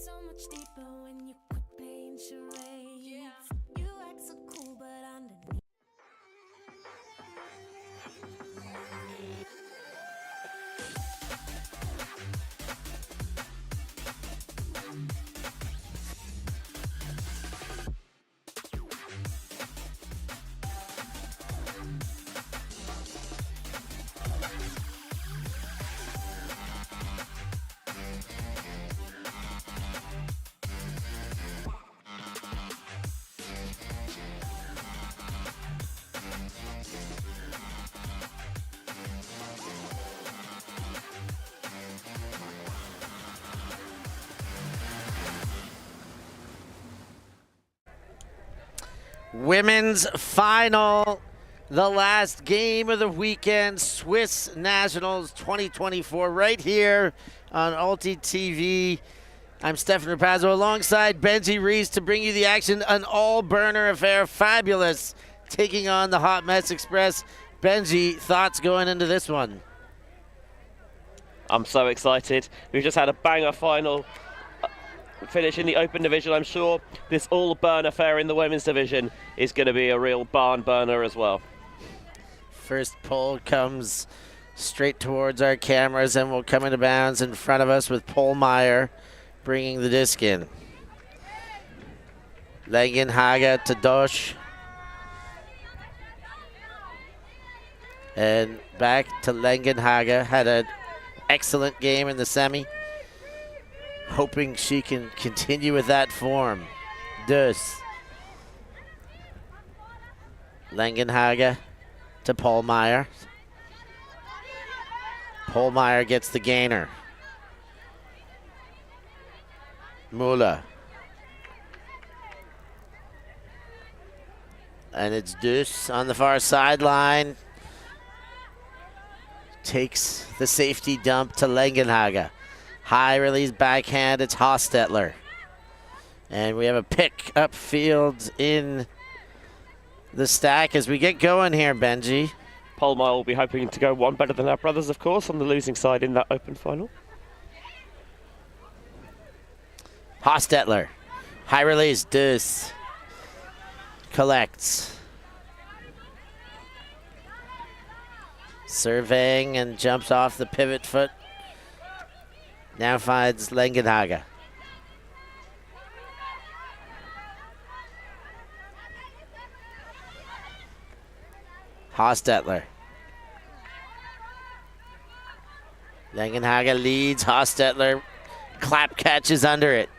so much deeper when you quit playing charades. You act so cool, but underneath. Women's final, the last game of the weekend, Swiss Nationals 2024, right here on ULTI.TV. I'm Stefan Rapazzo alongside Benji Reese to bring you the action. An all-burner affair, fabulous, taking on the Hot Mess Express. Benji, thoughts going into this one? I'm so excited. We've just had a banger final finish in the Open division. I'm sure this all-burn affair in the women's division is going to be a real barn burner as well. First pull comes straight towards our cameras and will come into bounds in front of us with Polmeyer bringing the disc in. Langenhagen to Dosch. And back to Langenhagen. Had an excellent game in the semi. Hoping she can continue with that form. Dus. Langenhagen to Polmeyer. Polmeyer gets the gainer. Müller. And it's Dus on the far sideline. Takes the safety dump to Langenhagen. High release backhand, it's Hostetler. And we have a pick upfield in the stack as we get going here, Benji. Polmeyer will be hoping to go one better than our brothers, of course, on the losing side in that Open final. Hostetler. High release, Dus. Collects. Surveying and jumps off the pivot foot. Now finds Langenhagen. Hostetler. Langenhagen leads. Hostetler clap catches under it.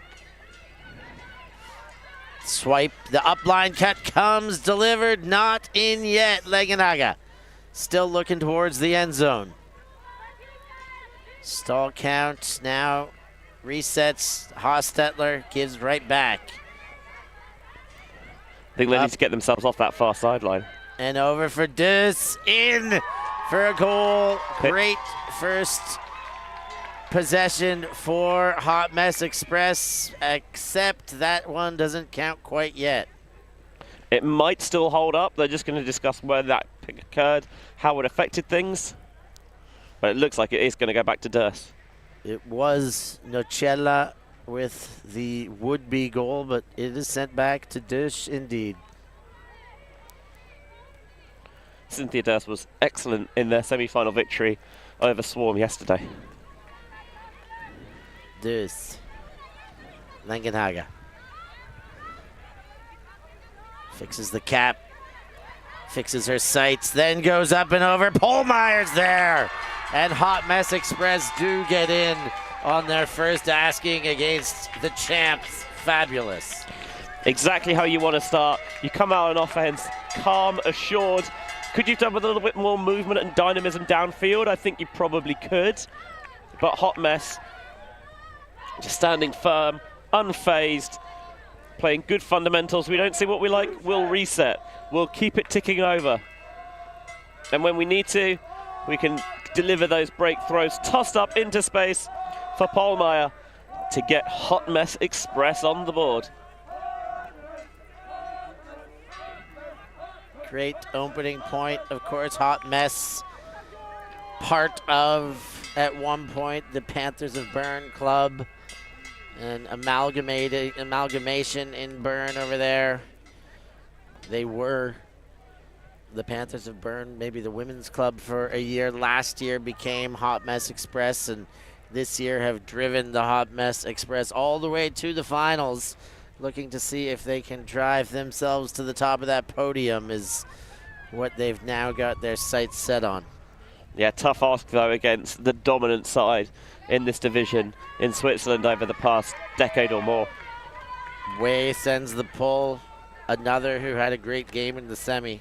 Swipe. The upline cut comes. Delivered. Not in yet. Langenhagen still looking towards the end zone. Stall count now resets. Hostetler gives right back. I think they need to get themselves off that far sideline. And over for Dus. In for a goal. Great first possession for Hot Mess Express, except that one doesn't count quite yet. It might still hold up. They're just going to discuss where that pick occurred, how it affected things. But it looks like it is going to go back to Dus. It was Nocella with the would-be goal, but it is sent back to Dus indeed. Cynthia Dus was excellent in their semi-final victory over Swarm yesterday. Dus. Langenhagen. Fixes the cap. Fixes her sights, then goes up and over. Polmeyer's there. And Hot Mess Express do get in on their first asking against the champs. Fabulous. Exactly how you want to start. You come out on offense, calm, assured. Could you have done with a little bit more movement and dynamism downfield? I think you probably could. But Hot Mess just standing firm, unfazed, playing good fundamentals. We don't see what we like, we'll reset. We'll keep it ticking over. And when we need to, we can deliver those break throws, tossed up into space for Polmeyer to get Hot Mess Express on the board. Great opening point. Of course, Hot Mess, part of, at one point, the Panthers of Bern Club. an amalgamation in Bern over there. They were the Panthers of Bern, maybe the women's club for a year. Last year became Hot Mess Express, and this year have driven the Hot Mess Express all the way to the finals. Looking to see if they can drive themselves to the top of that podium is what they've now got their sights set on. Yeah, tough ask though against the dominant side in this division in Switzerland over the past decade or more. Way sends the pull. Another who had a great game in the semi.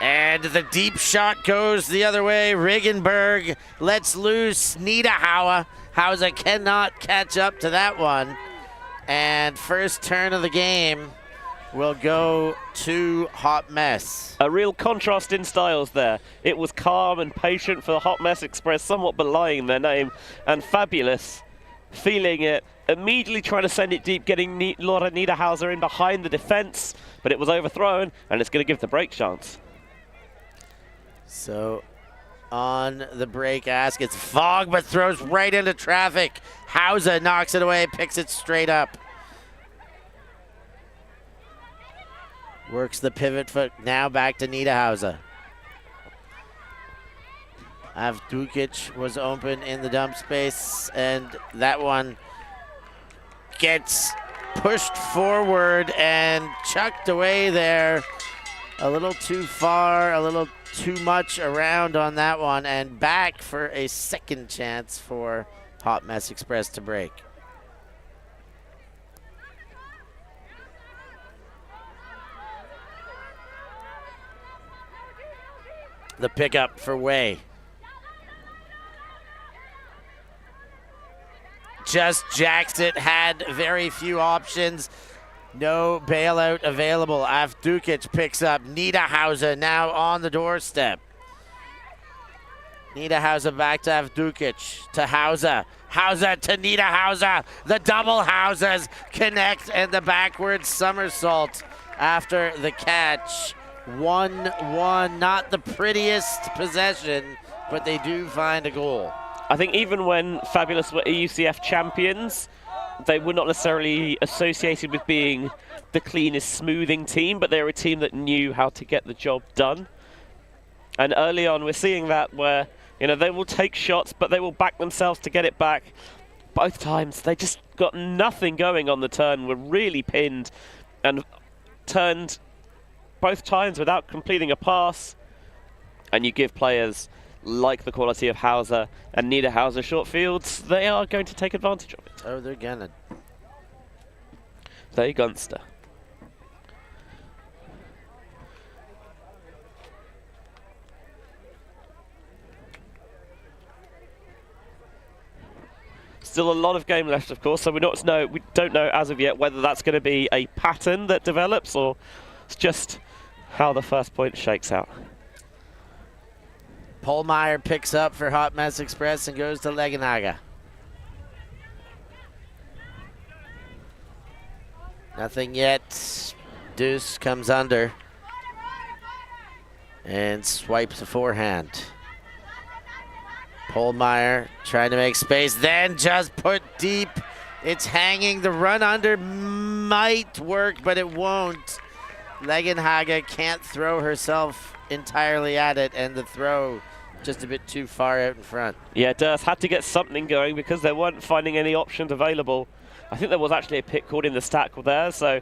And the deep shot goes the other way. Riggenberg lets loose Niederhauer. Hauser cannot catch up to that one. And first turn of the game will go to Hot Mess. A real contrast in styles there. It was calm and patient for the Hot Mess Express, somewhat belying their name, and Fabulous feeling it, immediately trying to send it deep, getting Laura Niederhauser in behind the defense, but it was overthrown, and it's going to give the break chance. So on the break ask, it's Fogg, but throws right into traffic. Hauser knocks it away, picks it straight up. Works the pivot foot, now back to Niederhauser. Avdukic was open in the dump space, and that one gets pushed forward and chucked away there. A little too far, a little too much around on that one, and back for a second chance for Hot Mess Express to break. The pickup for Way. Just jacks it, had very few options. No bailout available. Avdukic picks up. Niederhauser now on the doorstep. Niederhauser back to Avdukic, to Hauser. Hauser to Niederhauser. The double Hausers connect, and the backward somersault after the catch. 1-1, not the prettiest possession, but they do find a goal. I think even when Fabulous were EUCF champions, they were not necessarily associated with being the cleanest smoothing team, but they were a team that knew how to get the job done. And early on, we're seeing that where, you know, they will take shots, but they will back themselves to get it back. Both times, they just got nothing going on the turn, were really pinned, and turned both times without completing a pass. And you give players like the quality of Hauser and Niederhauser short fields, they are going to take advantage of it. Oh, they're gonna. They Gunster. Still a lot of game left, of course, so we don't know as of yet whether that's going to be a pattern that develops or it's just how the first point shakes out. Polmeyer picks up for Hot Mess Express and goes to Legenhaga. Nothing yet. Deuce comes under and swipes a forehand. Polmeyer trying to make space, then just put deep. It's hanging. The run under might work, but it won't. Legenhaga can't throw herself entirely at it, and the throw just a bit too far out in front. Yeah, Durst had to get something going because they weren't finding any options available. I think there was actually a pick called in the stack there, so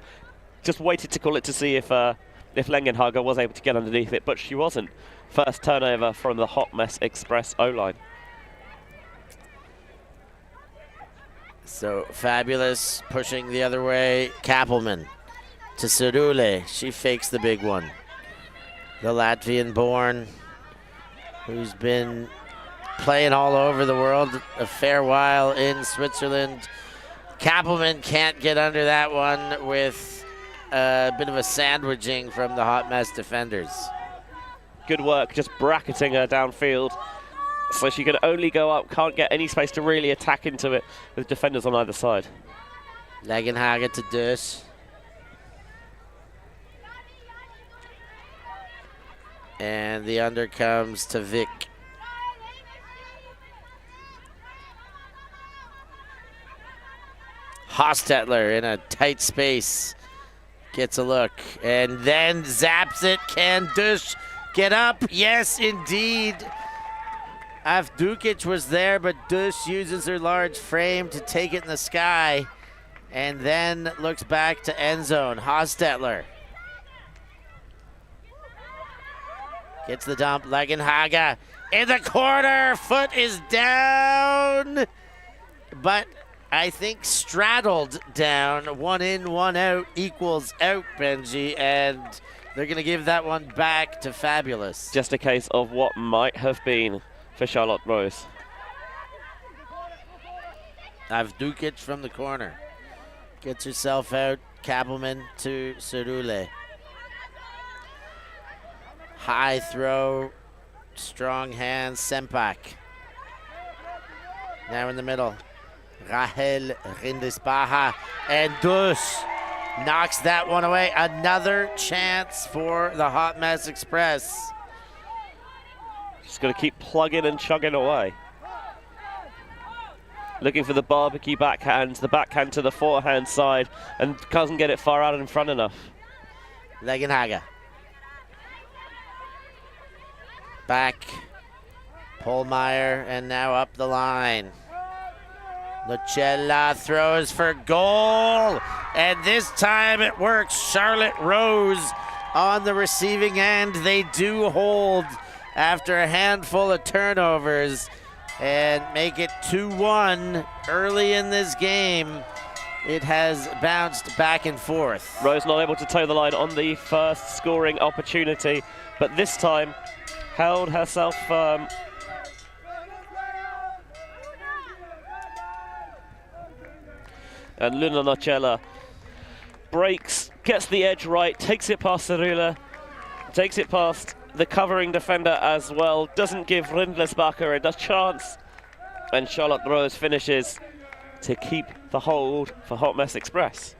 just waited to call it to see if Legenhaga was able to get underneath it, but she wasn't. First turnover from the Hot Mess Express O-line. So Fabulous pushing the other way. Kappelman to Cerule. She fakes the big one. The Latvian-born, who's been playing all over the world a fair while in Switzerland. Kappelman can't get under that one with a bit of a sandwiching from the Hot Mess defenders. Good work, just bracketing her downfield. So she can only go up, can't get any space to really attack into it with defenders on either side. Legenhaga to Dus. And the under comes to Vic. Hostetler in a tight space gets a look and then zaps it. Can Dush get up? Yes, indeed. Avdukic was there, but Dush uses her large frame to take it in the sky and then looks back to end zone. Hostetler gets the dump. Legenhaga in the corner. Foot is down, but I think straddled down. 1 in, 1 out equals out, Benji, and they're going to give that one back to Fabulous. Just a case of what might have been for Charlotte Rose. Avdukic from the corner. Gets herself out. Kabelman to Cerule. High throw. Strong hands. Sempak. Now in the middle. Rahel Rindisbaha. And Dush knocks that one away. Another chance for the Hot Mess Express. Just got to keep plugging and chugging away. Looking for the barbecue backhand, the backhand to the forehand side, and doesn't get it far out in front enough. Legenhaga. Back. Polmeyer, and now up the line. Lucella throws for goal, and this time it works. Charlotte Rose on the receiving end. They do hold after a handful of turnovers and make it 2-1 early in this game. It has bounced back and forth. Rose not able to toe the line on the first scoring opportunity, but this time held herself firm. And Luna Nocella breaks, gets the edge right, takes it past Cerula, takes it past the covering defender as well, doesn't give Rindlesbacher a chance, and Charlotte Rose finishes to keep the hold for Hot Mess Express.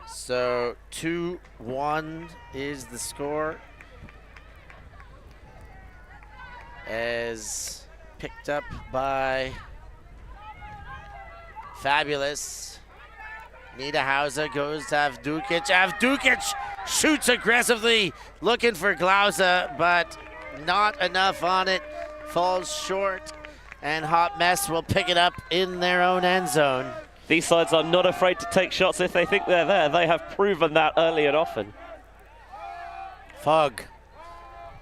So 2-1 is the score, as picked up by Fabulous. Nita Hauser goes to Avdukic. Avdukic shoots aggressively, looking for Glauza, but not enough on it. Falls short, and Hot Mess will pick it up in their own end zone. These sides are not afraid to take shots if they think they're there. They have proven that early and often. Fogg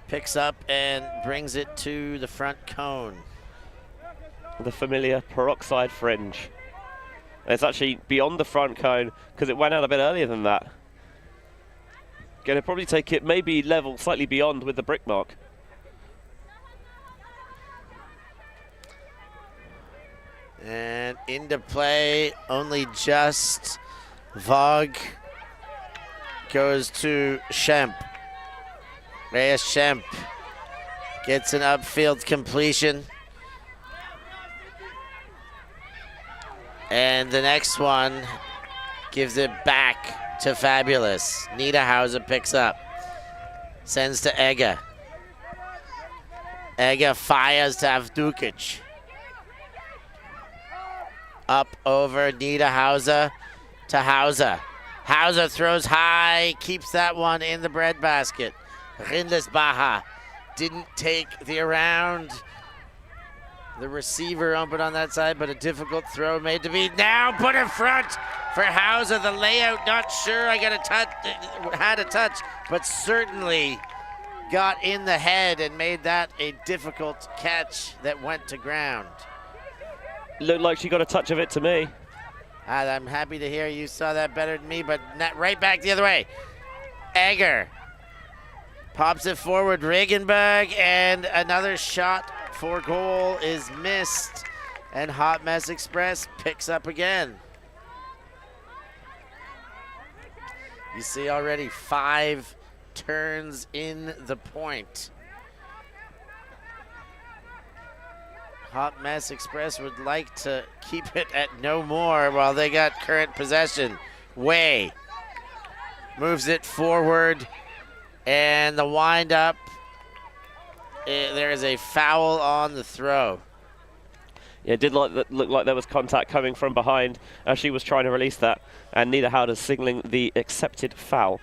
picks up and brings it to the front cone. The familiar peroxide fringe. It's actually beyond the front cone because it went out a bit earlier than that. Going to probably take it maybe level slightly beyond with the brick mark. And into play, only just. Vogue goes to Schemp. Reyes Schemp gets an upfield completion. And the next one gives it back to Fabulous. Niederhauser picks up. Sends to Ega. Ega fires to Avdukic. Up over Niederhauser to Hauser. Hauser throws high, keeps that one in the breadbasket. Rindlesbacher didn't take the around. The receiver open on that side, but a difficult throw made to be now put in front for Hauser. The layout, not sure I got a touch, had a touch, but certainly got in the head and made that a difficult catch that went to ground. Looked like she got a touch of it to me. I'm happy to hear you saw that better than me, but right back the other way. Egger pops it forward. Regenberg, and another shot for goal is missed. And Hot Mess Express picks up again. You see already 5 turns in the point. Hot Mess Express would like to keep it at no more while they got current possession. Way moves it forward, and the wind up, there is a foul on the throw. Yeah, it did look like there was contact coming from behind as she was trying to release that, and Niederhauser signaling the accepted foul.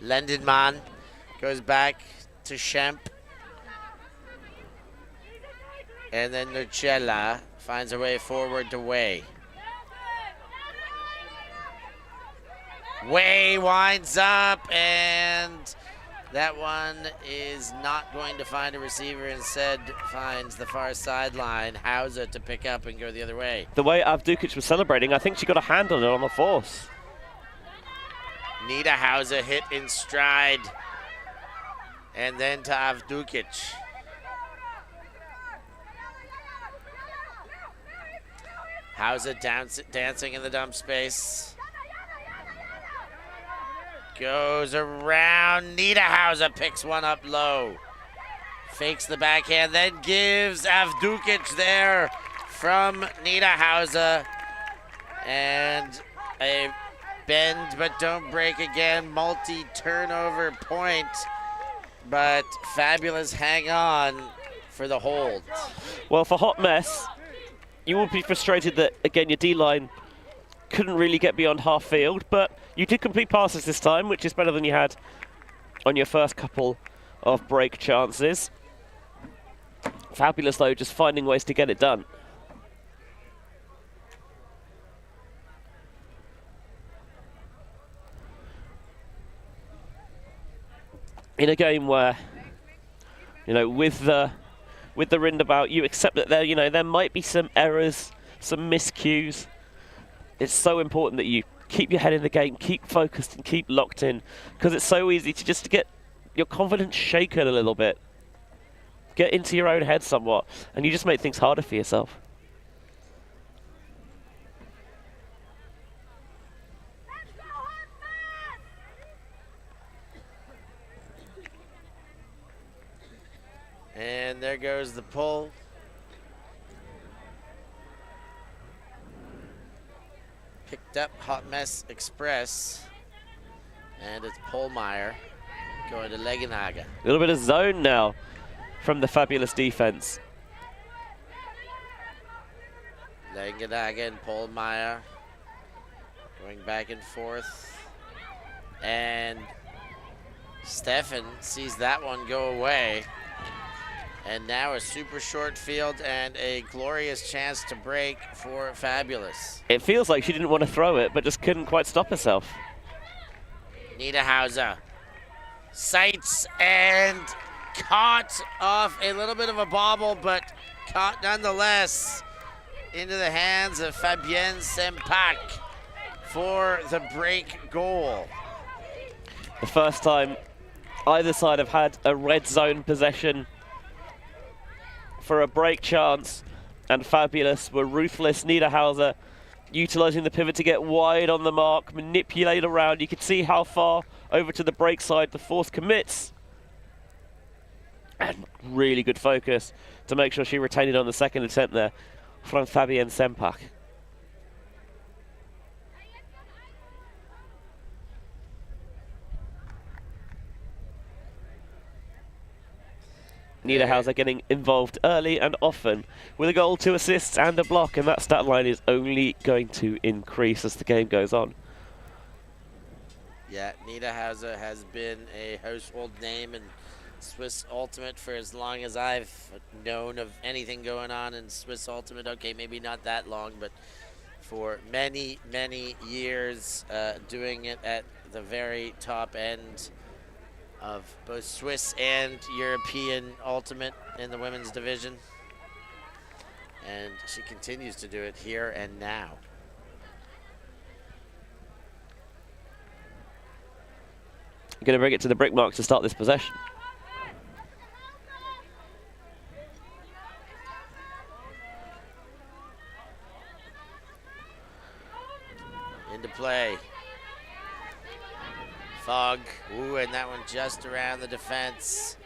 Lendenman goes back to Schemp. And then Nocella finds a way forward to Way. Way winds up, and that one is not going to find a receiver. Instead, finds the far sideline. Hauser to pick up and go the other way. The way Avdukic was celebrating, I think she got a hand on it on the force. Niederhauser hit in stride, and then to Avdukic. Hauser dancing in the dump space. Goes around, Niederhauser picks one up low. Fakes the backhand, then gives Avdukic there from Niederhauser. And a bend but don't break again, multi-turnover point, but Fabulous hang on for the hold. Well, for Hot Mess, you will be frustrated that, again, your D-line couldn't really get beyond half field, but you did complete passes this time, which is better than you had on your first couple of break chances. Fabulous, though, just finding ways to get it done. In a game where, you know, with the roundabout, you accept that there might be some errors, some miscues. It's so important that you keep your head in the game, keep focused and keep locked in, because it's so easy to just get your confidence shaken a little bit. Get into your own head somewhat, and you just make things harder for yourself. And there goes the pull. Picked up Hot Mess Express. And it's Polmeyer going to Legenhagen. A little bit of zone now from the Fabulous defense. Legenhagen, Polmeyer going back and forth. And Stefan sees that one go away. And now a super short field and a glorious chance to break for Fabulous. It feels like she didn't want to throw it, but just couldn't quite stop herself. Niederhauser sights and caught off a little bit of a bobble, but caught nonetheless into the hands of Fabienne Sempak for the break goal. The first time either side have had a red zone possession for a break chance, and Fabulous were ruthless. Niederhauser utilizing the pivot to get wide on the mark, manipulate around. You could see how far over to the break side the force commits. And really good focus to make sure she retained it on the second attempt there from Fabienne Sempak. Niederhauser getting involved early and often with a goal, 2 assists and a block, and that stat line is only going to increase as the game goes on. Yeah, Niederhauser has been a household name in Swiss Ultimate for as long as I've known of anything going on in Swiss Ultimate. Okay, maybe not that long, but for many, many years, doing it at the very top end of both Swiss and European Ultimate in the women's division. And she continues to do it here and now. Going to bring it to the brick mark to start this possession. Into play. Fogg, ooh, and that one just around the defense.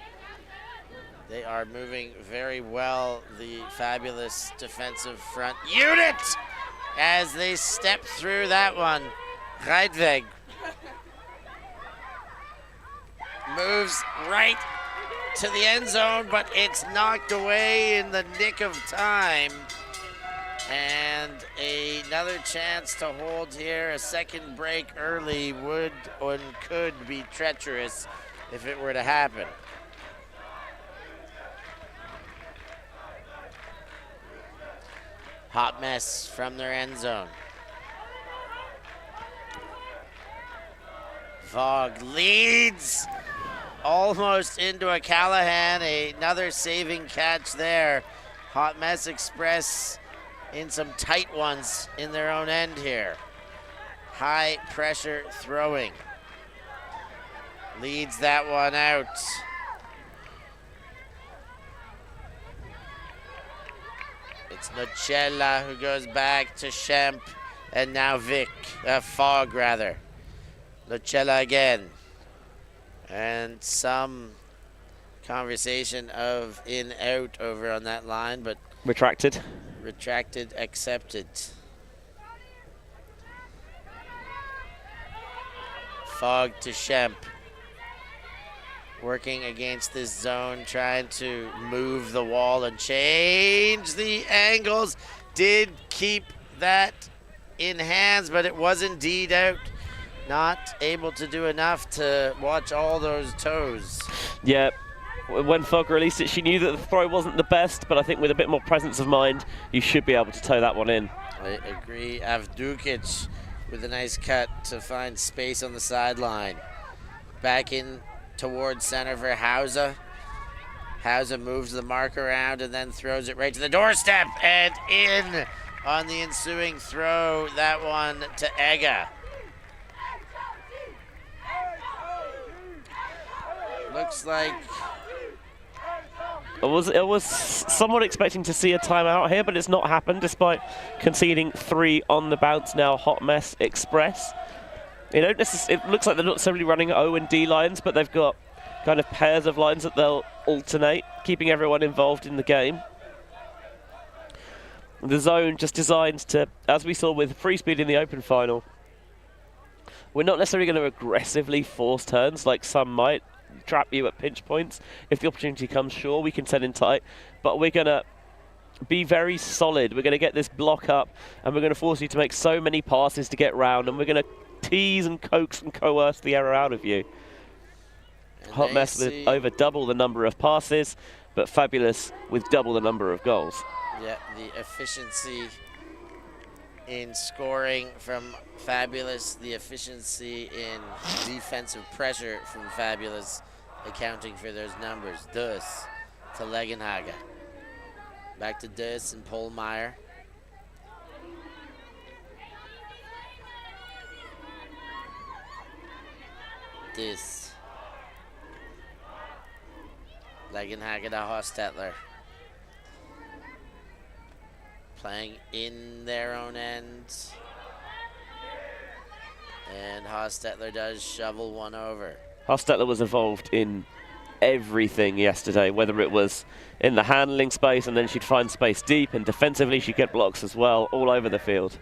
They are moving very well, the fabulous defensive front unit, as they step through that one. Reidweg moves right to the end zone, but it's knocked away in the nick of time. And another chance to hold here. A second break early would and could be treacherous if it were to happen. Hot mess from their end zone. Fogg leads almost into a Callahan. Another saving catch there. Hot Mess Express in some tight ones in their own end here. High pressure throwing. Leads that one out. It's Nocella who goes back to Schemp, and now Fogg rather. Nocella again. And some conversation of in-out over on that line, but retracted, accepted. Fogg to Schemp. Working against this zone, trying to move the wall and change the angles. Did keep that in hands, but it was indeed out. Not able to do enough to watch all those toes. Yeah, when Fogg released it, she knew that the throw wasn't the best, but I think with a bit more presence of mind, you should be able to toe that one in. I agree. Avdukic with a nice cut to find space on the sideline. Back in towards center for Hauser. Hauser moves the mark around and then throws it right to the doorstep and in on the ensuing throw. That one to Ega. Looks like I was somewhat expecting to see a timeout here, but it's not happened despite conceding 3 on the bounce now. Hot Mess Express. You know, it looks like they're not necessarily running O and D lines, but they've got kind of pairs of lines that they'll alternate, keeping everyone involved in the game. The zone just designed to, as we saw with Frisbee in the Open final, we're not necessarily going to aggressively force turns like some might, trap you at pinch points. If the opportunity comes, sure, we can set in tight, but we're going to be very solid. We're going to get this block up, and we're going to force you to make so many passes to get round, and we're going to tease and coax and coerce the error out of you. Hot Mess with over double the number of passes, but Fabulous with double the number of goals. Yeah, the efficiency in scoring from Fabulous, the efficiency in defensive pressure from Fabulous, accounting for those numbers. Dus to Legenhagen. Back to Dus and Polmeyer. Dus. Legenhagen to Hostetler. Playing in their own end. And Hostetler does shovel one over. Hostetler was involved in everything yesterday, whether it was in the handling space and then she'd find space deep, and defensively she'd get blocks as well, all over the field.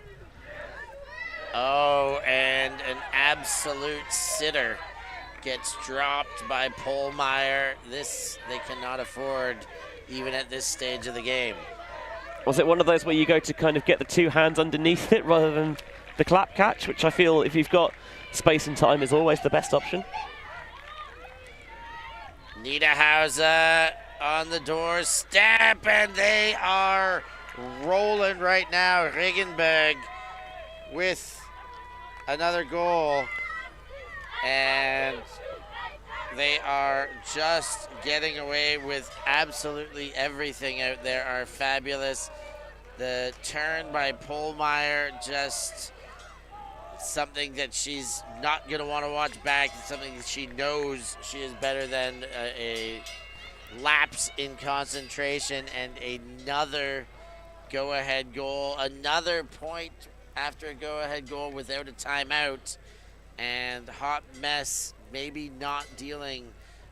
Oh, and an absolute sitter gets dropped by Polmeyer. This they cannot afford, even at this stage of the game. Was it one of those where you go to kind of get the 2 hands underneath it rather than the clap catch, which I feel if you've got space and time is always the best option? Niederhauser on the doorstep, and they are rolling right now. Regenberg with another goal, and they are just getting away with absolutely everything out there. Are Fabulous. The turn by Polmeyer, just something that she's not going to want to watch back. It's something that she knows she is better than a lapse in concentration, and another go-ahead goal, another point after a go-ahead goal without a timeout, and Hot Mess maybe not dealing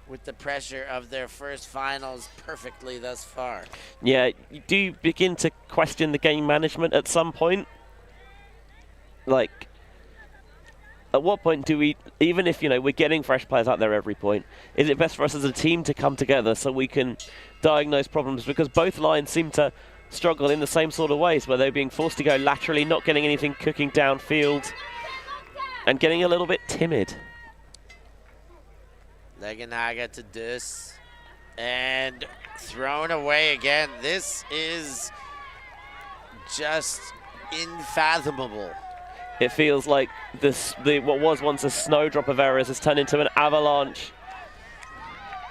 with the pressure of their first finals perfectly thus far. Yeah, you do begin to question the game management at some point. Like, at what point do we, even if, we're getting fresh players out there every point, is it best for us as a team to come together so we can diagnose problems? Because both lines seem to struggle in the same sort of ways, where they're being forced to go laterally, not getting anything cooking downfield, and getting a little bit timid. Legenaga to Dus, and thrown away again. This is just unfathomable. It feels like what was once a snowdrop of errors has turned into an avalanche.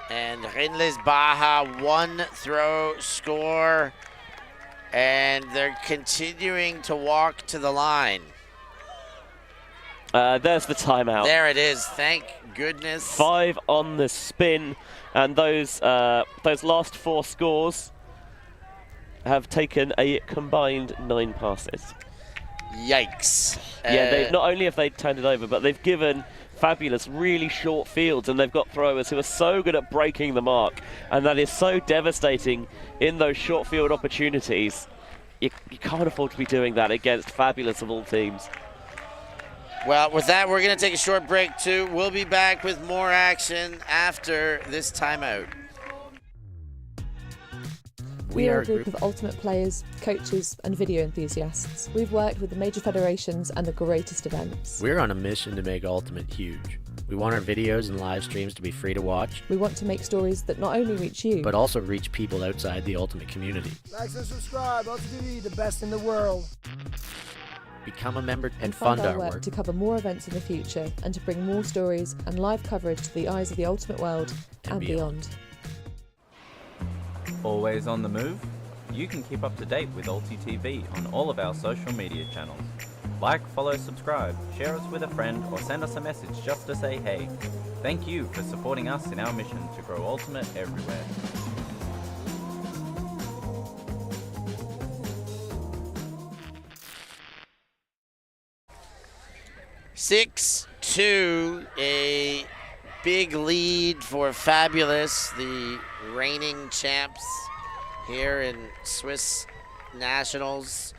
And Rinlis Baja, one throw score, and they're continuing to walk to the line. There's the timeout. There it is, thank goodness. 5 on the spin, and those last 4 scores have taken a combined 9 passes. Yikes. Yeah, they've not only have they turned it over, but they've given Fabulous really short fields, and they've got throwers who are so good at breaking the mark, and that is so devastating in those short field opportunities. You can't afford to be doing that against Fabulous of all teams. Well, with that, we're going to take a short break, too. We'll be back with more action after this timeout. We are a group of ultimate players, coaches and video enthusiasts. We've worked with the major federations and the greatest events. We're on a mission to make Ultimate huge. We want our videos and live streams to be free to watch. We want to make stories that not only reach you, but also reach people outside the Ultimate community. Like and subscribe, ULTI.TV, the best in the world. Become a member and fund fund our our work work. to cover more events in the future and to bring more stories and live coverage to the eyes of the ultimate world and beyond. Always on the move? You can keep up to date with ULTI.TV on all of our social media channels. Like, follow, subscribe, share us with a friend, or send us a message just to say hey. Thank you for supporting us in our mission to grow Ultimate everywhere. Six, 2, a big lead for Fabulous, the reigning champs here in Swiss Nationals.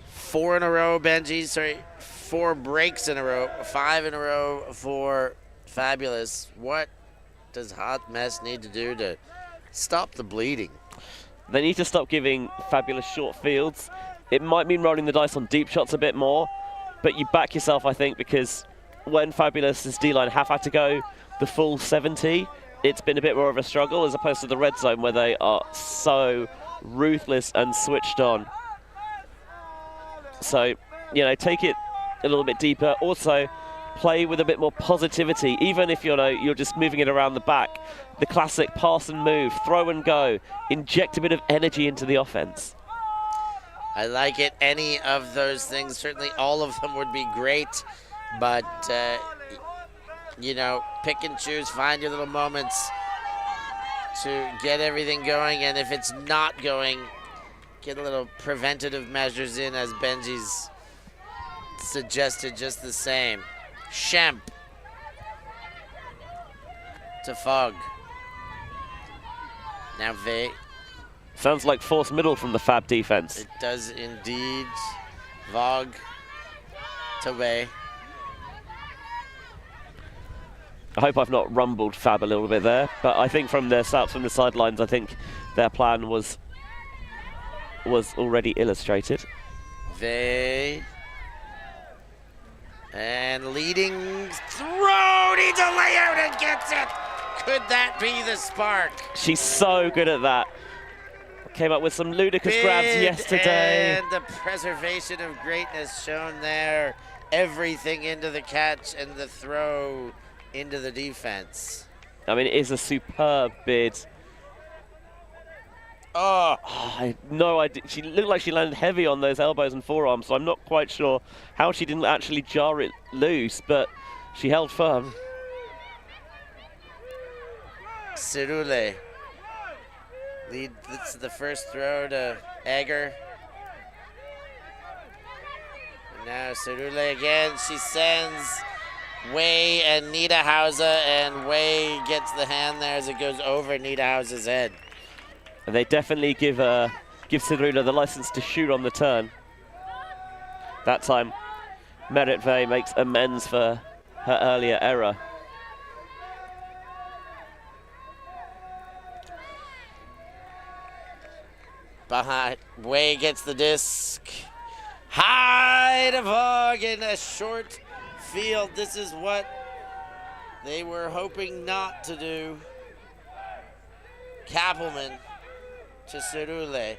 4 in a row, Benji, 4 breaks in a row, 5 in a row for Fabulous. What does Hot Mess need to do to stop the bleeding? They need to stop giving Fabulous short fields. It might mean rolling the dice on deep shots a bit more, but you back yourself, I think, because when Fabulous's D-line have had to go the full 70, it's been a bit more of a struggle as opposed to the red zone where they are so ruthless and switched on. So, take it a little bit deeper. Also, play with a bit more positivity, even if you're just moving it around the back. The classic pass and move, throw and go, inject a bit of energy into the offense. I like it. Any of those things, certainly all of them would be great. But, pick and choose, find your little moments to get everything going. And if it's not going, get a little preventative measures in, as Benji's suggested just the same. Shemp to Fogg. Now V. Sounds like forced middle from the Fab defense. It does indeed. Vogue to Way. I hope I've not rumbled Fab a little bit there, but I think from their starts from the sidelines, I think their plan was already illustrated. They and leading throw, needs a layout and gets it. Could that be the spark? She's so good at that. came up with some ludicrous grabs Bid yesterday. And the preservation of greatness shown there. Everything into the catch and the throw into the defense. I mean, it is a superb bid. Oh, I had no idea. She looked like she landed heavy on those elbows and forearms, so I'm not quite sure how she didn't actually jar it loose, but she held firm. Cerule leads the first throw to Egger. And now Cerule again. She sends Way and Niederhauser, and Way gets the hand there as it goes over Niederhauser's head. And they definitely give Cerula the license to shoot on the turn. That time, Merit Vey makes amends for her earlier error. Behind, Way gets the disc. High to Vog in a short field. This is what they were hoping not to do. Kappelman to Cerule.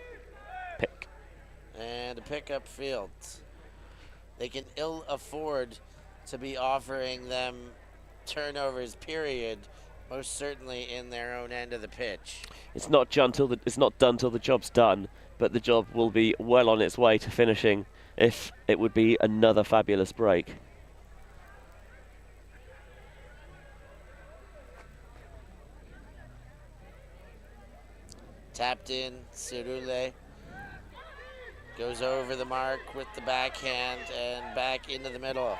Pick. And a pickup field. They can ill afford to be offering them turnovers, period, most certainly in their own end of the pitch. It's not done till the job's done, but the job will be well on its way to finishing if it would be another fabulous break. Tapped in, Cerule goes over the mark with the backhand and back into the middle.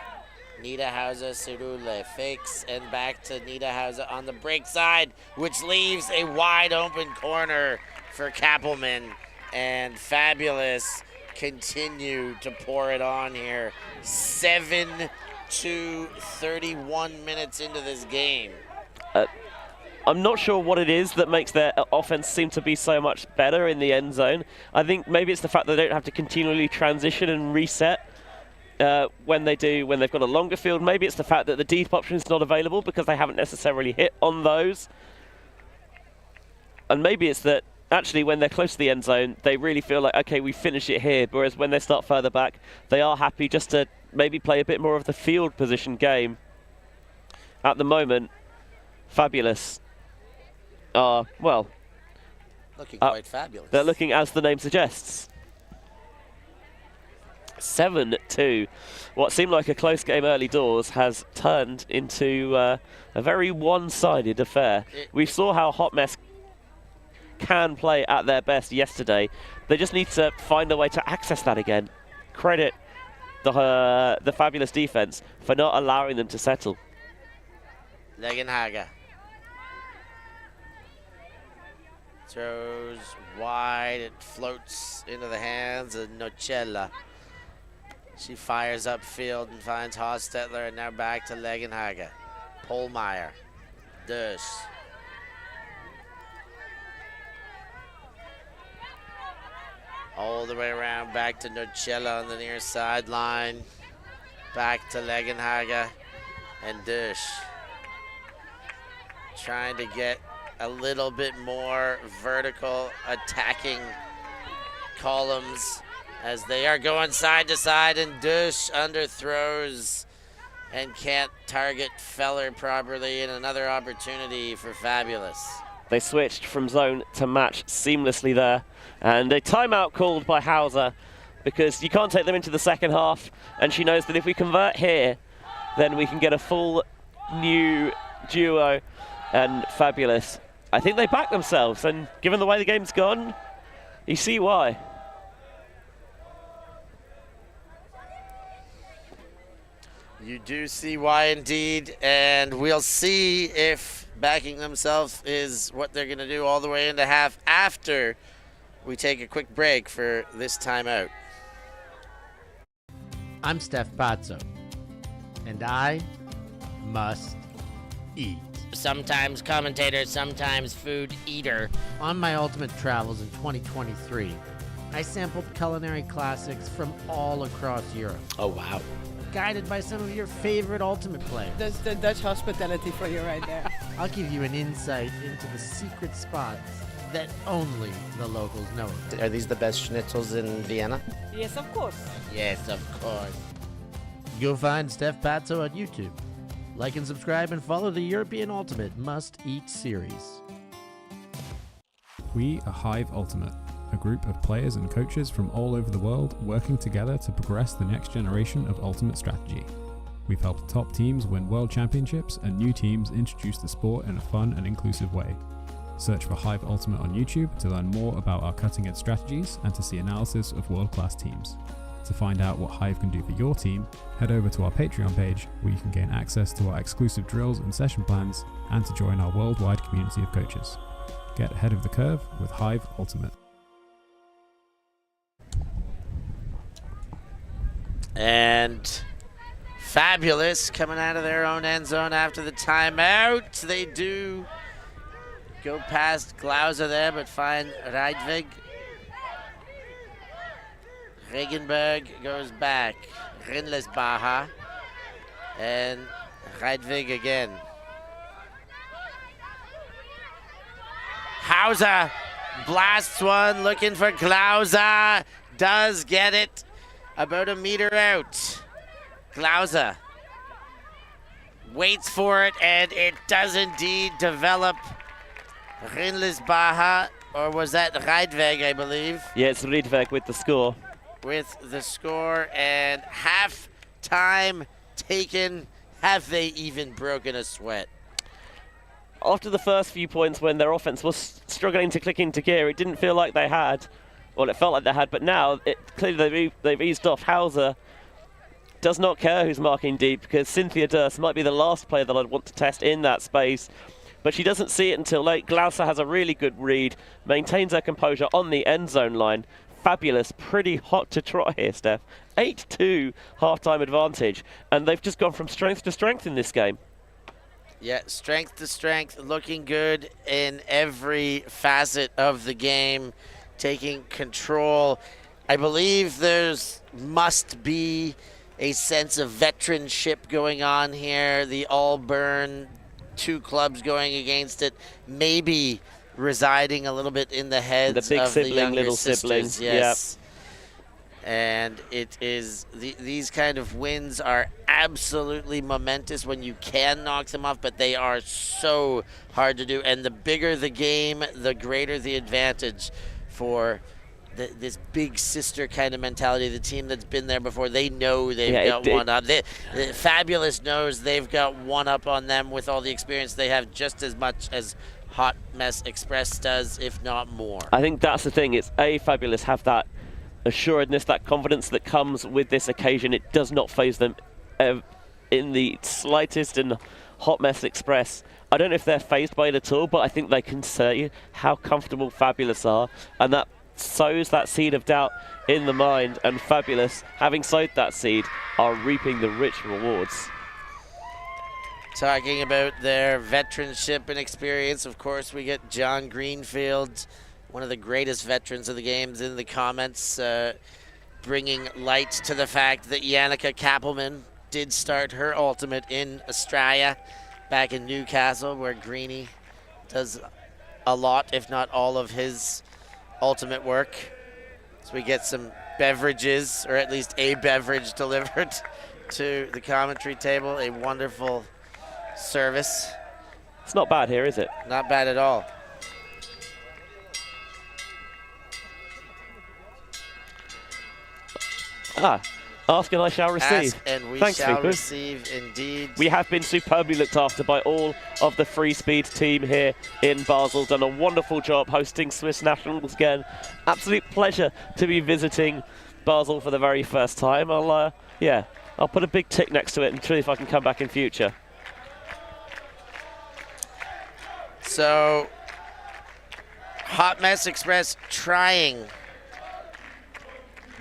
Niederhauser, Cerule fakes and back to Niederhauser on the break side, which leaves a wide open corner for Kappelman. And Fabulous continue to pour it on here. 7 to 31 minutes into this game. I'm not sure what it is that makes their offense seem to be so much better in the end zone. I think maybe it's the fact that they don't have to continually transition and reset when they've got a longer field. Maybe it's the fact that the deep option is not available because they haven't necessarily hit on those. And maybe it's that actually when they're close to the end zone, they really feel like, okay, we finish it here. Whereas when they start further back, they are happy just to maybe play a bit more of the field position game. At the moment, Fabulous are, well, looking quite fabulous. They're looking as the name suggests. 7-2. What seemed like a close game early doors has turned into a very one-sided affair. We saw how Hot Mess can play at their best yesterday. They just need to find a way to access that again. Credit the Fabulous defense for not allowing them to settle. Legenhager throws wide, it floats into the hands of Nocella. She fires upfield and finds Hostetler, and now back to Legenhager. Polmeyer, Dush. All the way around, back to Nocella on the near sideline. Back to Legenhager and Dush. Trying to get a little bit more vertical attacking columns as they are going side to side, and Dush underthrows and can't target Feller properly, and another opportunity for Fabulous. They switched from zone to match seamlessly there, and a timeout called by Hauser because you can't take them into the second half, and she knows that if we convert here, then we can get a full new duo. And Fabulous, I think they back themselves, and given the way the game's gone, you see why. You do see why indeed, and we'll see if backing themselves is what they're going to do all the way into half after we take a quick break for this timeout. I'm Steph Pazzo, and I must eat. Sometimes commentator, sometimes food eater. On my ultimate travels in 2023, I sampled culinary classics from all across Europe. Oh, wow. guided by some of your favorite Ultimate players. That's the Dutch hospitality for you right there. I'll give you an insight into the secret spots that only the locals know of. Are these the best schnitzels in Vienna? Yes, of course. Yes, of course. Go find Steph Pazzo on YouTube. Like and subscribe and follow the European Ultimate Must-Eat series. We are Hive Ultimate, a group of players and coaches from all over the world working together to progress the next generation of Ultimate strategy. We've helped top teams win world championships and new teams introduce the sport in a fun and inclusive way. Search for Hive Ultimate on YouTube to learn more about our cutting-edge strategies and to see analysis of world-class teams. To find out what Hive can do for your team, head over to our Patreon page where you can gain access to our exclusive drills and session plans and to join our worldwide community of coaches. Get ahead of the curve with Hive Ultimate. And Fabulous coming out of their own end zone after the timeout. They do go past Glauser there, but find Reidvig. Regenberg goes back. Rinlesbacher. And Reidvig again. Hauser blasts one, looking for Glauser. Does get it. About a meter out. Glauser waits for it, and it does indeed develop. Rinlesbacher, or was that Reidvig, I believe? Yeah, it's Reidvig with the score. With the score, and half time taken. Have they even broken a sweat? After the first few points when their offense was struggling to click into gear, it didn't feel like they had. Well, it felt like they had, but now clearly they've eased off. Hauser does not care who's marking deep because Cynthia Durst might be the last player that I'd want to test in that space, but she doesn't see it until late. Glauser has a really good read, maintains her composure on the end zone line. Fabulous, pretty hot to trot here, Steph. 8-2 halftime advantage, and they've just gone from strength to strength in this game. Yeah, strength to strength, looking good in every facet of the game, taking control. I believe must be a sense of veteranship going on here. The Allburn, two clubs going against it, maybe residing a little bit in the heads the big of sibling, the younger little sisters. siblings. Yes. Yep. And it is these kind of wins are absolutely momentous when you can knock them off, but they are so hard to do. And the bigger the game, the greater the advantage for this big sister kind of mentality. The team that's been there before, they know they've got one up. Fabulous knows they've got one up on them with all the experience they have, just as much as Hot Mess Express does, if not more. I think that's the thing. It's Fabulous have that assuredness, that confidence that comes with this occasion. It does not faze them in the slightest. And Hot Mess Express, I don't know if they're fazed by it at all, but I think they can say how comfortable Fabulous are, and that sows that seed of doubt in the mind, and Fabulous, having sowed that seed, are reaping the rich rewards. Talking about their veteranship and experience, of course, we get John Greenfield, one of the greatest veterans of the games, in the comments, bringing light to the fact that Yannicka Kappelman did start her ultimate in Australia, back in Newcastle, where Greenie does a lot, if not all, of his ultimate work. So we get some beverages, or at least a beverage, delivered to the commentary table. A wonderful service. It's not bad here, is it? Not bad at all. Ask and I shall receive. Ask and we Thanks, shall Viper. receive, indeed. We have been superbly looked after by all of the Free Speed team here in Basel. Done a wonderful job hosting Swiss Nationals again. Absolute pleasure to be visiting Basel for the very first time. I'll put a big tick next to it and see if I can come back in future. So, Hot Mess Express trying,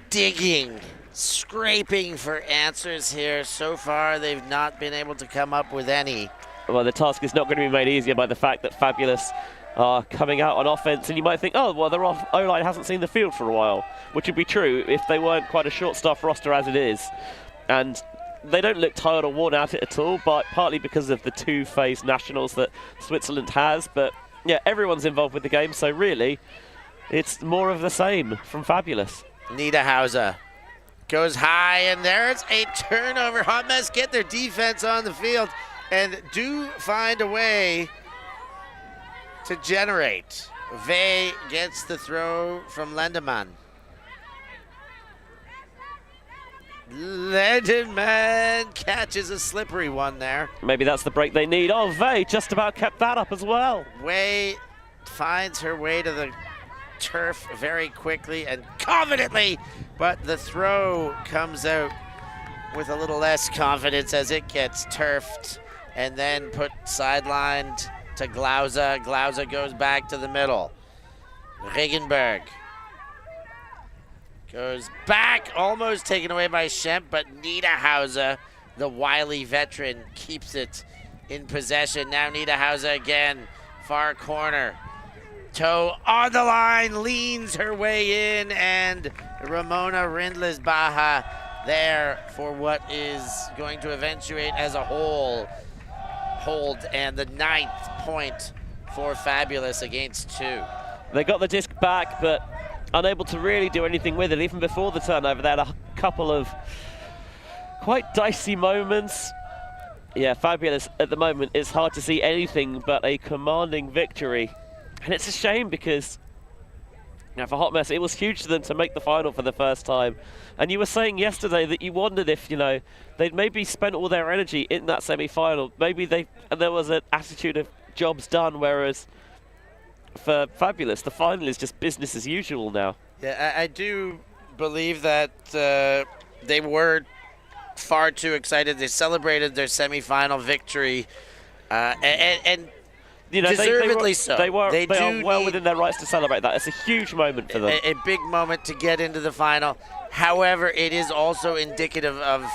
digging, scraping for answers here. So far, they've not been able to come up with any. Well, the task is not going to be made easier by the fact that Fabulous are coming out on offense, and you might think, oh, well, their O-line hasn't seen the field for a while, which would be true if they weren't quite a short-staffed roster as it is. And they don't look tired or worn out at all, but partly because of the two-phase nationals that Switzerland has. But yeah, everyone's involved with the game, so really, it's more of the same from Fabulous. Niederhauser goes high, and there's a turnover. Hot Mess get their defense on the field and do find a way to generate. Vey gets the throw from Lendemann. Lendemann catches a slippery one there. Maybe that's the break they need. Oh, Vey just about kept that up as well. Vey finds her way to the turf very quickly and confidently, but the throw comes out with a little less confidence as it gets turfed and then put sidelined to Glauser. Glauser goes back to the middle. Regenberg goes back, almost taken away by Schemp, but Niederhauser, the wily veteran, keeps it in possession. Now Niederhauser again, far corner. Toe on the line, leans her way in, and Ramona Rindlisbacher there for what is going to eventuate as a hold, and the 9th point for Fabulous against 2. They got the disc back, but unable to really do anything with it. Even before the turnover, they had a couple of quite dicey moments. Yeah, Fabulous at the moment, it's hard to see anything but a commanding victory. And it's a shame because, you know, for Hot Mess, it was huge to them to make the final for the first time. And you were saying yesterday that you wondered if, you know, they'd maybe spent all their energy in that semi-final. Maybe there was an attitude of jobs done, whereas for Fabulous, the final is just business as usual now. Yeah, I do believe that they were far too excited. They celebrated their semi-final victory, and you know, deservedly so. They are well within their rights to celebrate that. It's a huge moment for them. A big moment to get into the final. However, it is also indicative of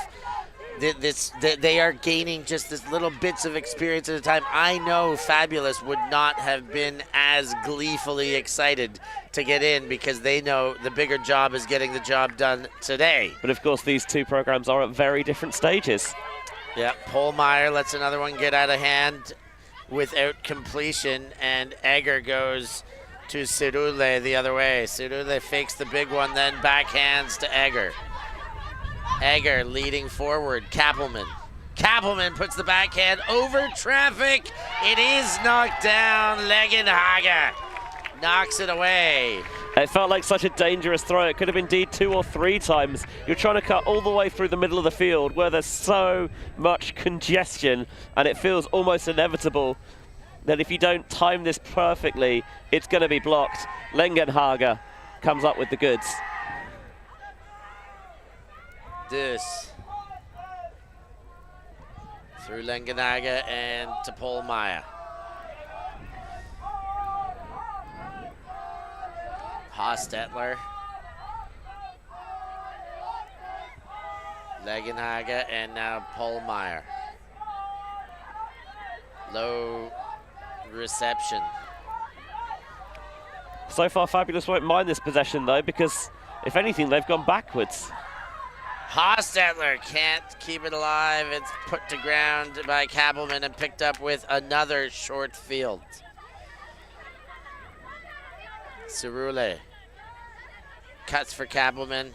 they are gaining just this little bits of experience at a time. I know Fabulous would not have been as gleefully excited to get in because they know the bigger job is getting the job done today. But of course, these two programs are at very different stages. Yeah, Polmeyer lets another one get out of hand without completion, and Egger goes to Cerule the other way. Cerule fakes the big one, then backhands to Egger. Egger leading forward, Kappelman. Kappelman puts the backhand over traffic. It is knocked down. Legenhager knocks it away. It felt like such a dangerous throw. It could have indeed 2 or 3 times. You're trying to cut all the way through the middle of the field where there's so much congestion, and it feels almost inevitable that if you don't time this perfectly, it's going to be blocked. Lengenhager comes up with the goods. This through Lengenhager and to Polmeyer. Hostetler. Legenhager and now Polmeyer. Low reception. So far, Fabulous won't mind this possession though, because if anything, they've gone backwards. Hostetler can't keep it alive. It's put to ground by Kappelman and picked up with another short field. Cerule cuts for Kappelman.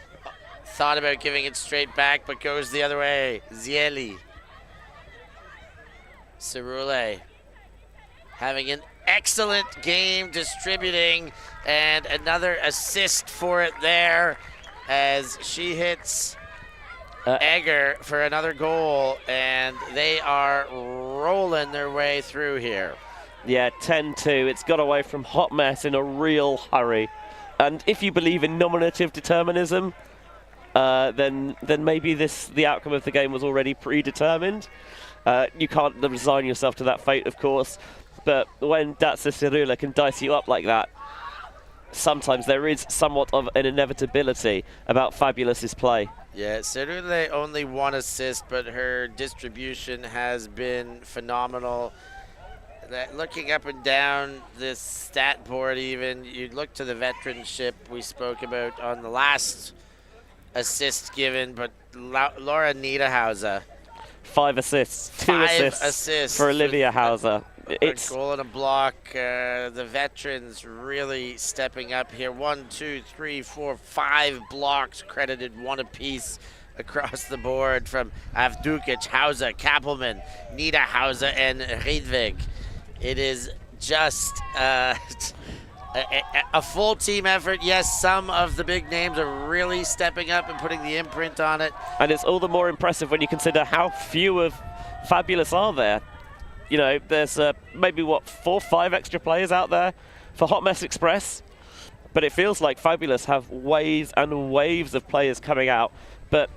Thought about giving it straight back, but goes the other way. Zieli. Cerule having an excellent game distributing, and another assist for it there as she hits Egger for another goal, and they are rolling their way through here. Yeah, 10-2. It's got away from Hot Mess in a real hurry. And if you believe in nominative determinism, then maybe the outcome of the game was already predetermined. You can't resign yourself to that fate, of course, but when Datsa Cerule can dice you up like that, sometimes there is somewhat of an inevitability about Fabulous's play. Yeah, Cerule only 1 assist, but her distribution has been phenomenal. Looking up and down this stat board even, you look to the veteranship we spoke about on the last assists given, but Laura Niederhauser. 5 assists, 2 assists for Olivia Hauser. It's a goal and a block. The veterans really stepping up here. 1, 2, 3, 4, 5 blocks credited, 1 apiece across the board from Avdukic, Hauser, Kappelman, Niederhauser, and Riedweg. It is just a full team effort. Yes, some of the big names are really stepping up and putting the imprint on it. And it's all the more impressive when you consider how few of Fabulous are there. You know, there's maybe, 4 or 5 extra players out there for Hot Mess Express. But it feels like Fabulous have waves and waves of players coming out. But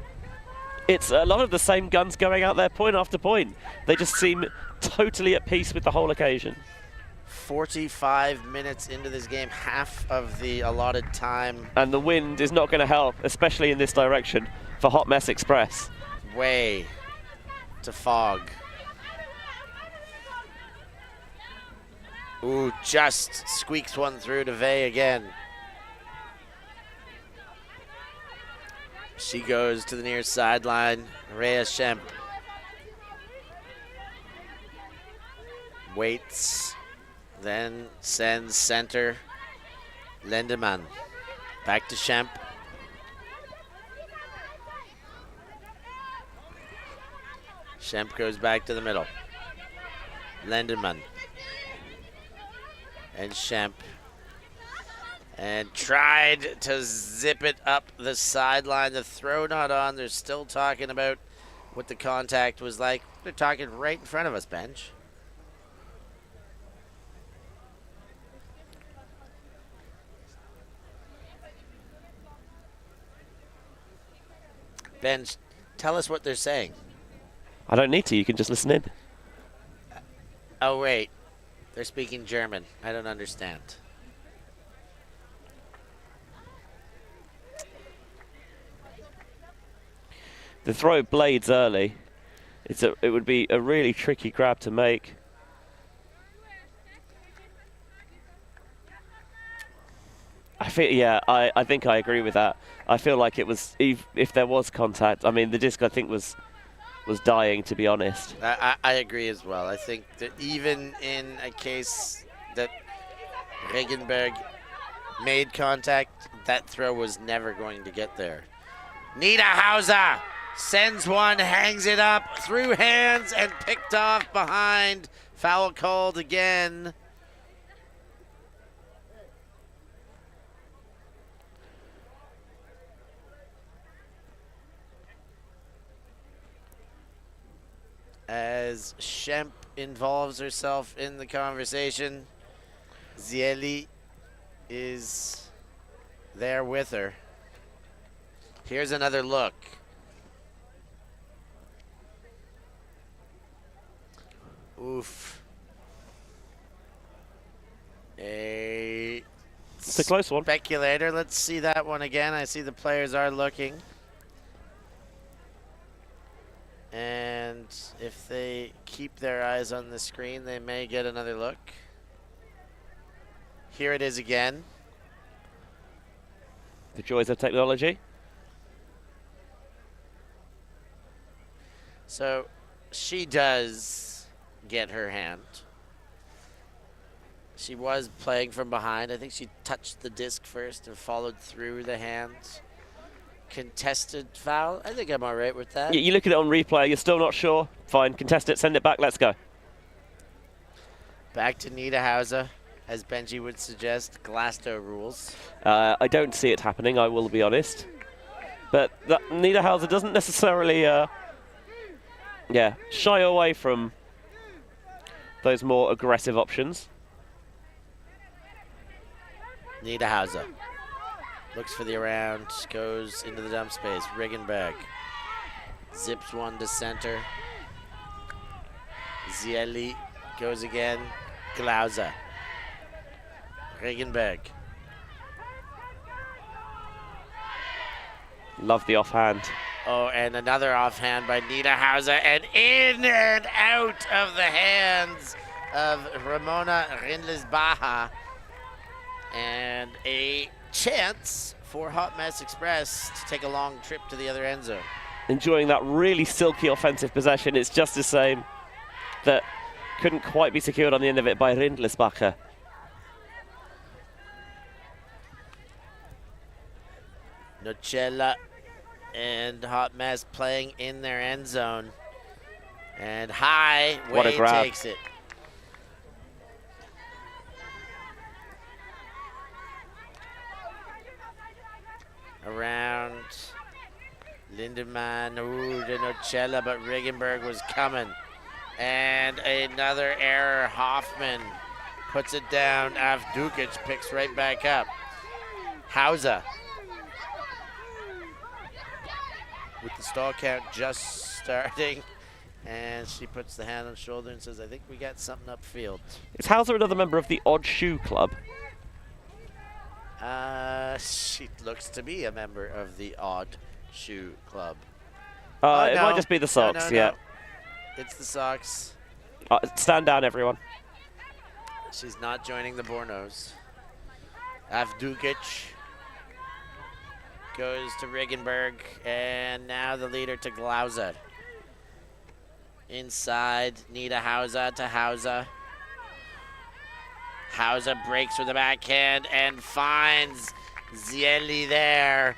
it's a lot of the same guns going out there point after point. They just seem totally at peace with the whole occasion. 45 minutes into this game, half of the allotted time. And the wind is not going to help, especially in this direction, for Hot Mess Express. Way to fog. Ooh, just squeaks one through to Vey again. She goes to the near sideline. Rhea Schemp waits, then sends center. Lindemann back to Schemp. Schemp goes back to the middle. Lindemann and Schemp, and tried to zip it up the sideline. The throw not on. They're still talking about what the contact was like. They're talking right in front of us, Benj. Benj, tell us what they're saying. I don't need to. You can just listen in. Oh, wait. They're speaking German. I don't understand. The throw blades early. It would be a really tricky grab to make. I think I agree with that. I feel like it was, if there was contact, I mean, the disc I think was dying, to be honest. I agree as well. I think that even in a case that Regenberg made contact, that throw was never going to get there. Niederhauser sends one, hangs it up through hands and picked off behind. Foul called again. As Schemp involves herself in the conversation, Zieli is there with her. Here's another look. Oof. It's a close one. Speculator. Let's see that one again. I see the players are looking. And if they keep their eyes on the screen, they may get another look. Here it is again. The joys of technology. So she does get her hand. She was playing from behind. I think she touched the disc first and followed through the hands. Contested foul. I think I'm all right with that. You look at it on replay, you're still not sure. Fine, contest it, send it back, let's go. Back to Niederhauser, as Benji would suggest, Glasto rules. I don't see it happening, I will be honest. But Niederhauser doesn't necessarily shy away from those more aggressive options. Niederhauser looks for the around, goes into the dump space. Regenberg zips one to center. Zieli goes again. Glauser. Regenberg. Love the offhand. Oh, and another offhand by Niederhauser, and in and out of the hands of Ramona Rindles-Baja. And a chance for Hot Mess Express to take a long trip to the other end zone. Enjoying that really silky offensive possession. It's just the same that couldn't quite be secured on the end of it by Rindlisbacher. Nocella and Hot Mess playing in their end zone. And high, What a Wade grab. takes it. Around Lindemann, ooh, to Nocella, but Regenberg was coming. And another error, Hoffman puts it down. Avdukic picks right back up. Hauser. With the stall count just starting. And she puts the hand on the shoulder and says, I think we got something upfield. Is Hauser another member of the Odd Shoe Club? She looks to be a member of the Odd Shoe Club. It no. might just be the socks, No. yeah. It's the socks. Stand down, everyone. She's not joining the Bornos. Avdukic goes to Regenberg, and now the leader to Glauser. Inside, Nita Hauser to Hauser. Hauser breaks with the backhand and finds Zieli there.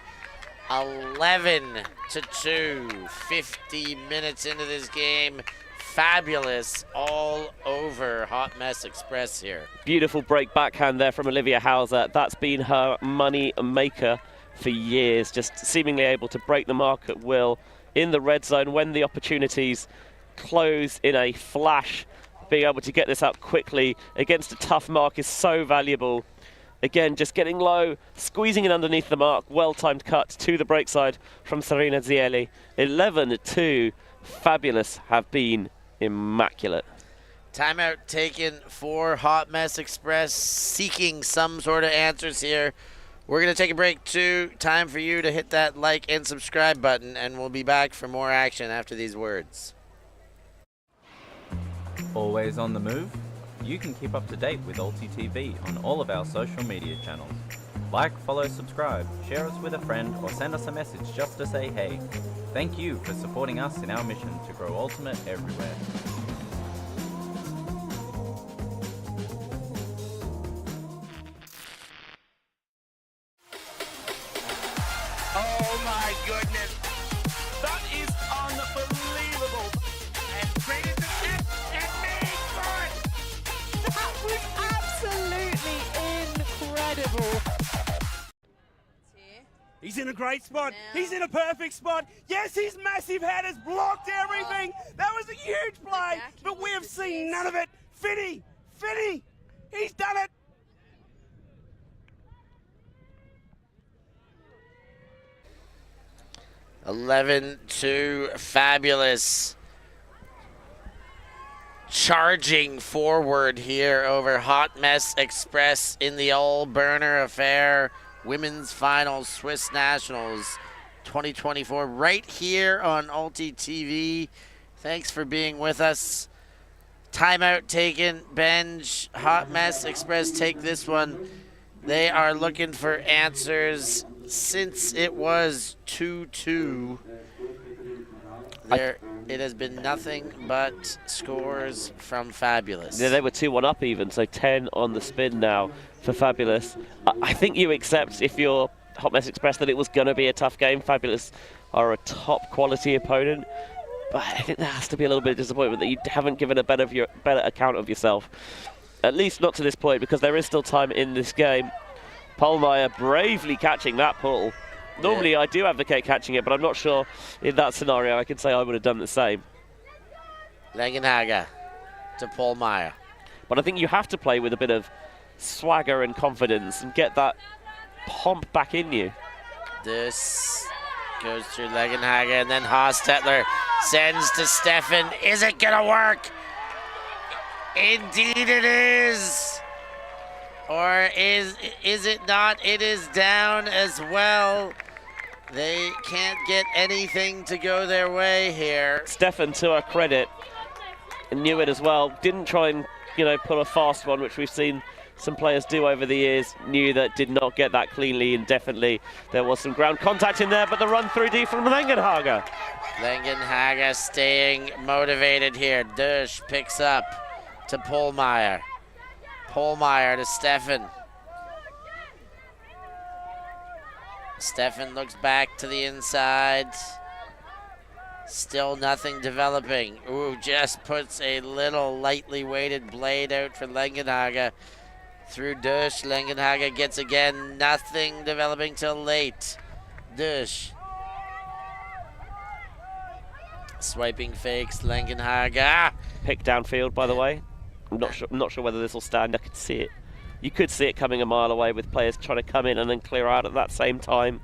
11-2, 50 minutes into this game. Fabulous all over Hot Mess Express here. Beautiful break backhand there from Olivia Hauser. That's been her money maker for years, just seemingly able to break the mark at will in the red zone when the opportunities close in a flash. Being able to get this up quickly against a tough mark is so valuable. Again, just getting low, squeezing it underneath the mark. Well-timed cut to the break side from Serena Zieli. 11-2. Fabulous have been immaculate. Timeout taken for Hot Mess Express, seeking some sort of answers here. We're going to take a break too. Time for you to hit that like and subscribe button, and we'll be back for more action after these words. Always on the move? You can keep up to date with ULTI.TV on all of our social media channels. Like, follow, subscribe, share us with a friend, or send us a message just to say hey. Thank you for supporting us in our mission to grow Ultimate everywhere. Oh my goodness. That is unbelievable. And created the tip and made good. That was absolutely incredible. He's in a great spot. He's in a perfect spot. Yes, his massive head has blocked everything. That was a huge play, but we have seen none of it. Finney, he's done it. $11-2, fabulous. Charging forward here over Hot Mess Express in the All Burner Affair Women's Finals Swiss Nationals 2024 right here on ULTI.TV. Thanks for being with us. Timeout taken. Benj, Hot Mess Express take this one. They are looking for answers since it was 2-2. It has been nothing but scores from Fabulous. Yeah, they were 2-1 up even, so 10 on the spin now for Fabulous. I think you accept, if you're Hot Mess Express, that it was going to be a tough game. Fabulous are a top quality opponent, but I think there has to be a little bit of disappointment that you haven't given a better account of yourself. At least not to this point, because there is still time in this game. Polmeyer bravely catching that pull. Normally I do advocate catching it, but I'm not sure in that scenario I can say I would have done the same. Legenhager to Polmeyer. But I think you have to play with a bit of swagger and confidence and get that pomp back in you. This goes through Legenhager, and then Hostetler sends to Steffen. Is it gonna work? Indeed it is. Or is it not? It is down as well. They can't get anything to go their way here. Steffen, to her credit, knew it as well. Didn't try and pull a fast one, which we've seen some players do over the years. Knew that did not get that cleanly and definitely there was some ground contact in there, but the run through D from Langenhager. Langenhager staying motivated here. Dush picks up to Polmeyer. Polmeyer to Steffen. Steffen looks back to the inside. Still nothing developing. Ooh, just puts a little lightly weighted blade out for Langenhager. Through Dush, Langenhager gets again. Nothing developing till late. Dush. Swiping fakes, Langenhager. Pick downfield, by the way. I'm not sure whether this will stand. I could see it. You could see it coming a mile away with players trying to come in and then clear out at that same time.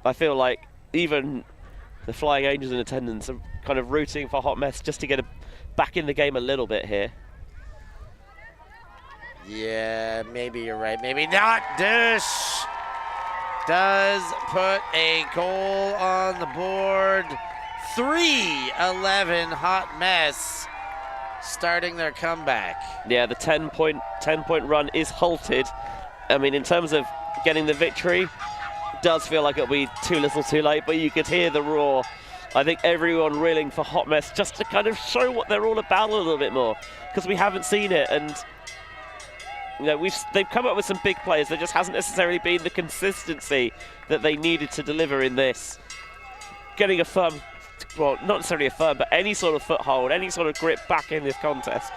I feel like even the Flying Angels in attendance are kind of rooting for Hot Mess just to get back in the game a little bit here. Yeah, maybe you're right. Maybe not. Dush does put a goal on the board. 3-11 Hot Mess starting their comeback. Yeah, the 10-point run is halted. I mean, in terms of getting the victory, does feel like it'll be too little too late, but you could hear the roar. I think everyone reeling for Hot Mess just to kind of show what they're all about a little bit more, because we haven't seen it, and they've come up with some big players. There just hasn't necessarily been the consistency that they needed to deliver in this. Getting a firm, well, not necessarily a firm, but any sort of foothold, any sort of grip back in this contest,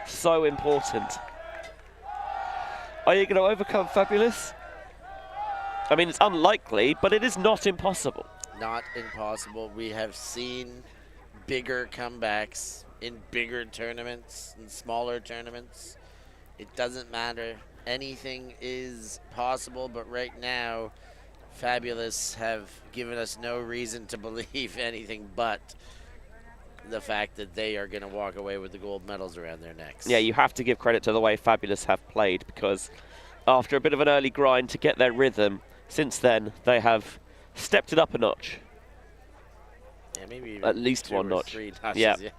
so important. Are you going to overcome Fabulous? I mean, it's unlikely, but it is not impossible. Not impossible. We have seen bigger comebacks in bigger tournaments and smaller tournaments. It doesn't matter. Anything is possible, but right now, Fabulous have given us no reason to believe anything but the fact that they are going to walk away with the gold medals around their necks. Yeah, you have to give credit to the way Fabulous have played, because after a bit of an early grind to get their rhythm, since then they have stepped it up a notch. Yeah, maybe at least 2 one or notch. 3 notches, yeah.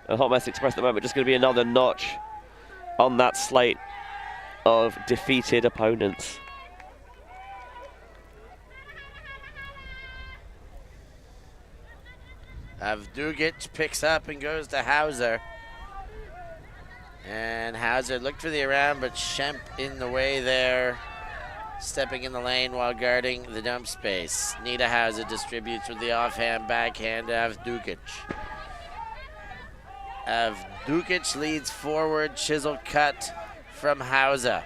And Hot Mess Express at the moment just going to be another notch on that slate of defeated opponents. Avdugic picks up and goes to Hauser. And Hauser looked for the around, but Schemp in the way there, stepping in the lane while guarding the dump space. Nita Hauser distributes with the offhand backhand to Avdugic. Avdugic leads forward, chisel cut from Hauser.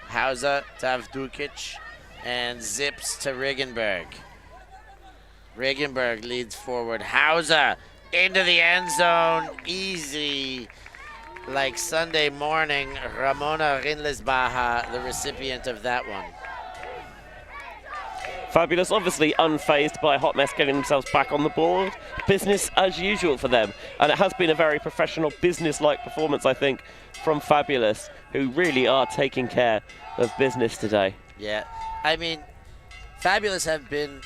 Hauser to Avdugic and zips to Riggenberg. Riggenberg leads forward. Hauser into the end zone. Easy. Like Sunday morning, Ramona Rinlesbaha, the recipient of that one. Fabulous, obviously unfazed by Hot Mess getting themselves back on the board. Business as usual for them. And it has been a very professional, business-like performance, I think, from Fabulous, who really are taking care of business today. Yeah, I mean, Fabulous have been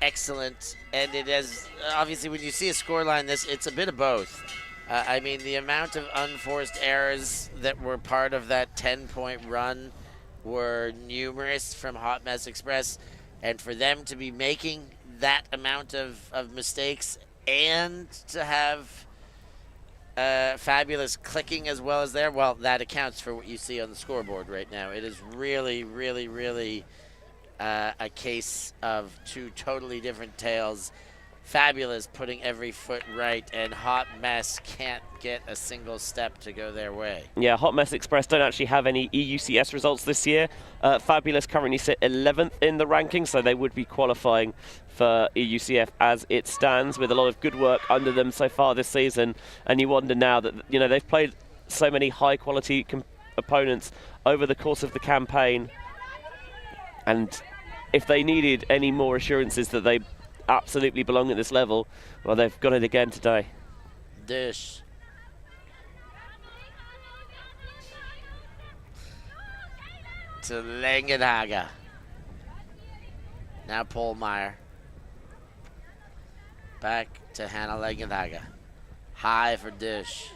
excellent, and it has, obviously, when you see a scoreline this, it's a bit of both. I mean, the amount of unforced errors that were part of that 10-point run were numerous from Hot Mess Express. And for them to be making that amount of mistakes and to have Fabulous clicking as well as there, well, that accounts for what you see on the scoreboard right now. It is really, really, really a case of two totally different tales. Fabulous putting every foot right, and Hot Mess can't get a single step to go their way. Yeah, Hot Mess Express don't actually have any EUCS results this year. Fabulous currently sit 11th in the rankings, so they would be qualifying for EUCF as it stands, with a lot of good work under them so far this season. And you wonder now that, you know, they've played so many high-quality opponents over the course of the campaign, and if they needed any more assurances that they absolutely belong at this level, well, they've got it again today. Dish. To Langenhager. Now Polmeyer. Back to Hannah Langenhagen. High for dish.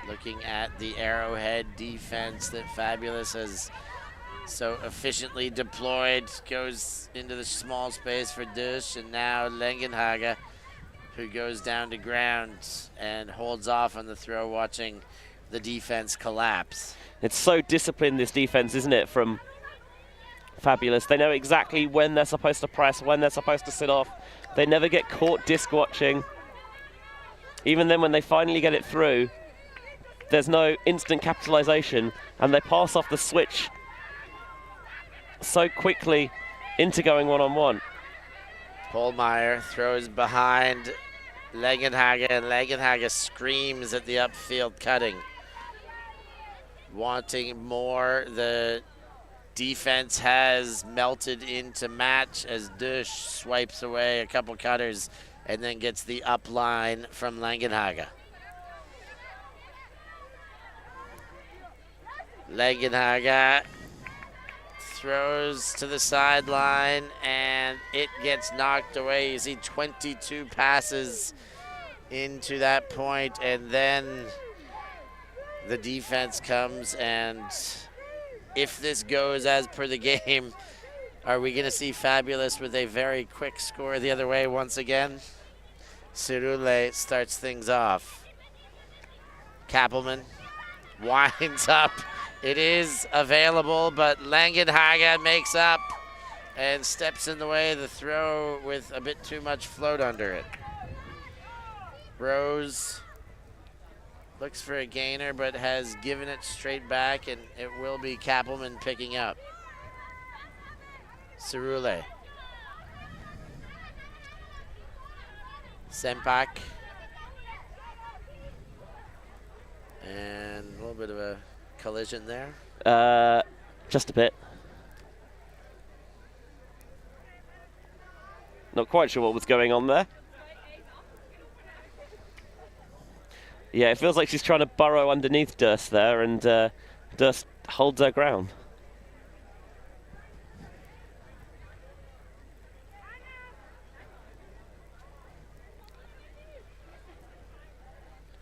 Looking at the Arrowhead defense that Fabulous has so efficiently deployed. Goes into the small space for dish, and now Langenhagen, who goes down to ground and holds off on the throw, watching the defense collapse. It's so disciplined, this defense, isn't it, from Fabulous. They know exactly when they're supposed to press, when they're supposed to sit off. They never get caught disc watching. Even then, when they finally get it through, there's no instant capitalization, and they pass off the switch so quickly into going one-on-one. Polmeyer throws behind Langenhagen, and Langenhagen screams at the upfield cutting. Wanting more, the defense has melted into match as Dush swipes away a couple cutters and then gets the up line from Langenhagen. Langenhagen throws to the sideline, and it gets knocked away. You see 22 passes into that point, and then the defense comes, and if this goes as per the game, are we going to see Fabulous with a very quick score the other way once again? Cerule starts things off. Kappelman winds up. It is available, but Langenhagen makes up and steps in the way of the throw with a bit too much float under it. Rose looks for a gainer, but has given it straight back, and it will be Kappelman picking up. Cerule. Sempak. And a little bit of a collision there. Just a bit. Not quite sure what was going on there. Yeah, it feels like she's trying to burrow underneath Durst there, and Durst holds her ground.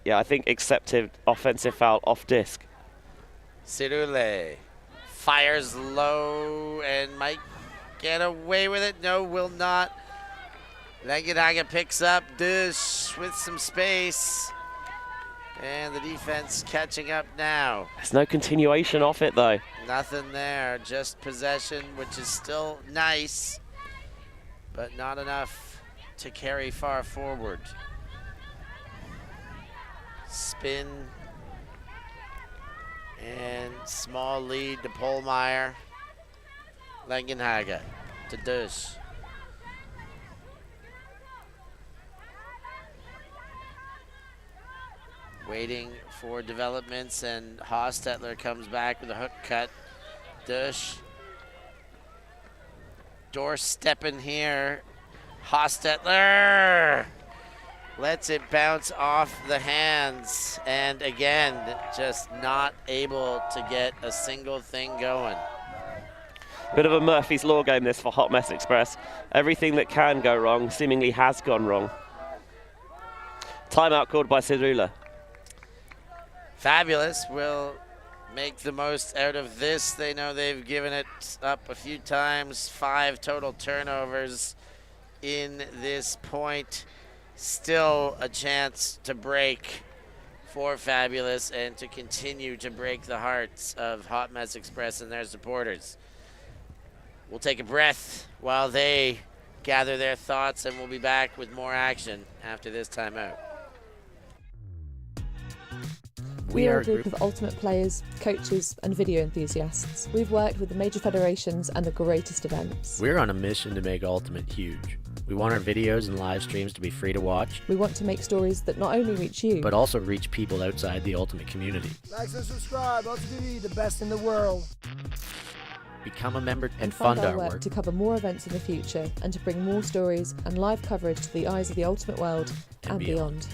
Yeah, I think accepted offensive foul off disc. Cerule fires low and might get away with it. No, will not. Langenhagen picks up Dush with some space. And the defense catching up now. There's no continuation off it, though. Nothing there, just possession, which is still nice, but not enough to carry far forward. Spin and small lead to Polmeyer. Langenhagen to Dush. Waiting for developments, and Hostetler comes back with a hook cut. Dush. Doorstepping here. Hostetler lets it bounce off the hands, and again, just not able to get a single thing going. Bit of a Murphy's Law game this for Hot Mess Express. Everything that can go wrong seemingly has gone wrong. Timeout called by Cerule. Fabulous will make the most out of this. They know they've given it up a few times. 5 total turnovers in this point. Still a chance to break for Fabulous and to continue to break the hearts of Hot Mess Express and their supporters. We'll take a breath while they gather their thoughts, and we'll be back with more action after this timeout. We are a group of ultimate players, coaches and video enthusiasts. We've worked with the major federations and the greatest events. We're on a mission to make Ultimate huge. We want our videos and live streams to be free to watch. We want to make stories that not only reach you, but also reach people outside the Ultimate community. Like and subscribe, ULTI.TV, the best in the world. Become a member and fund fund our our work to cover more events in the future and to bring more stories and live coverage to the eyes of the Ultimate world and beyond.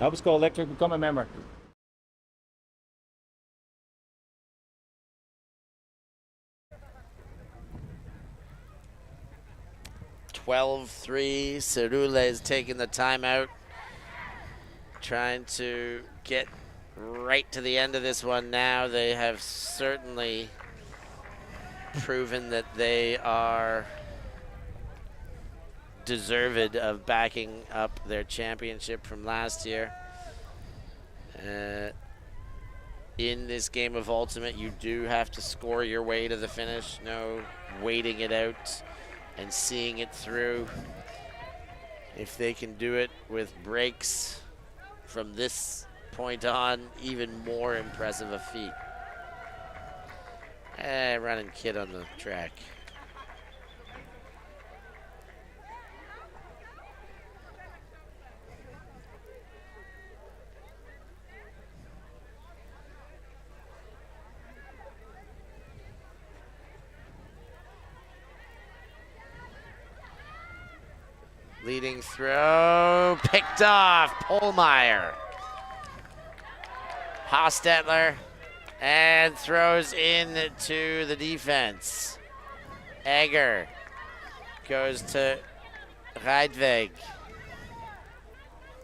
Nova Scotia Electric, become a member. 12-3. Cerule is taking the timeout, trying to get right to the end of this one now. They have certainly proven that they are deserved of backing up their championship from last year. In this game of Ultimate, you do have to score your way to the finish. No waiting it out and seeing it through. If they can do it with breaks from this point on, even more impressive a feat. Running kid on the track. Leading throw, picked off, Polmeyer. Hostetler, and throws in to the defense. Egger goes to Reidweg.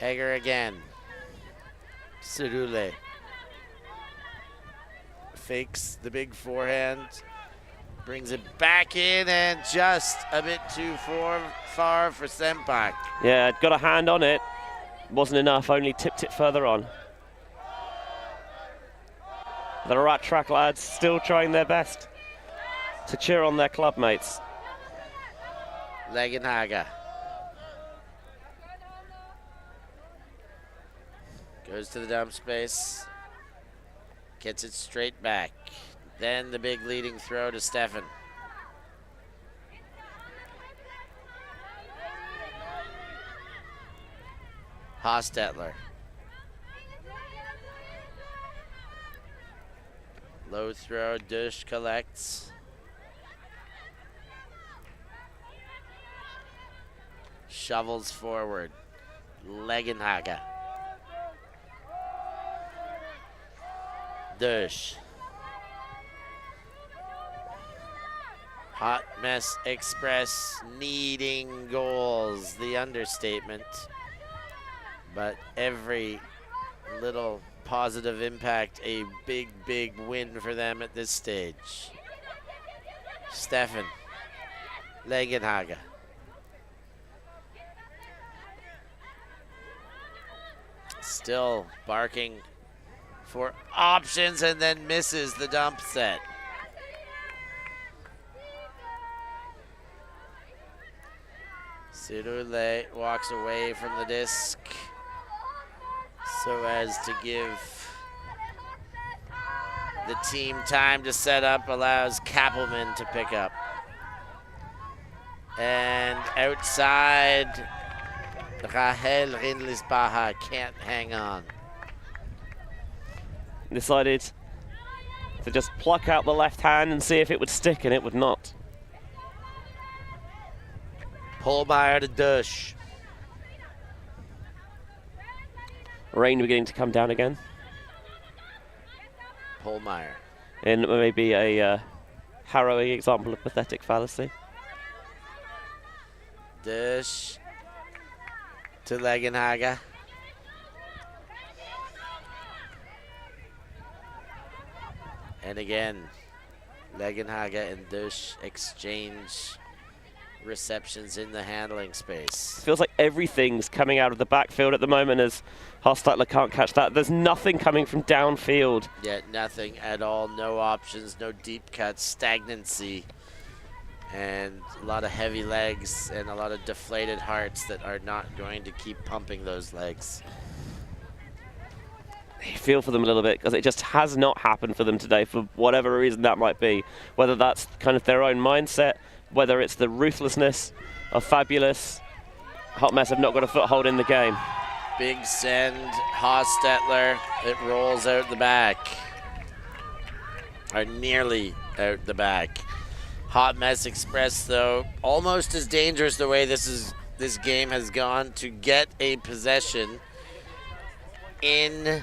Egger again. Cerule fakes the big forehand. Brings it back in, and just a bit too far for Sempak. Yeah, got a hand on it. Wasn't enough, only tipped it further on. The Rat Track lads still trying their best to cheer on their club mates. Legenhager goes to the dump space, gets it straight back. Then the big leading throw to Stefan. Hostetler. Low throw, Dush collects. Shovels forward. Legenhager. Dush. Hot Mess Express needing goals, the understatement. But every little positive impact, a big, big win for them at this stage. Stefan Legenhager. Still barking for options and then misses the dump set. Cerule walks away from the disc so as to give the team time to set up, allows Kappelman to pick up. And outside, Rahel Rindlisbacher can't hang on. Decided to just pluck out the left hand and see if it would stick, and it would not. Polmeyer to Dush. Rain beginning to come down again. Polmeyer. In maybe a harrowing example of pathetic fallacy. Dush to Legenhager. And again, Legenhager and Dush exchange receptions in the handling space. Feels like everything's coming out of the backfield at the moment as Hostetler can't catch that. There's nothing coming from downfield. Yeah, nothing at all. No options, no deep cuts, stagnancy, and a lot of heavy legs and a lot of deflated hearts that are not going to keep pumping those legs. I feel for them a little bit because it just has not happened for them today for whatever reason that might be. Whether that's kind of their own mindset, whether it's the ruthlessness of Fabulous. Hot Mess have not got a foothold in the game. Big send, Hostetler, it rolls out the back. Or nearly out the back. Hot Mess Express, though, almost as dangerous the way this game has gone to get a possession in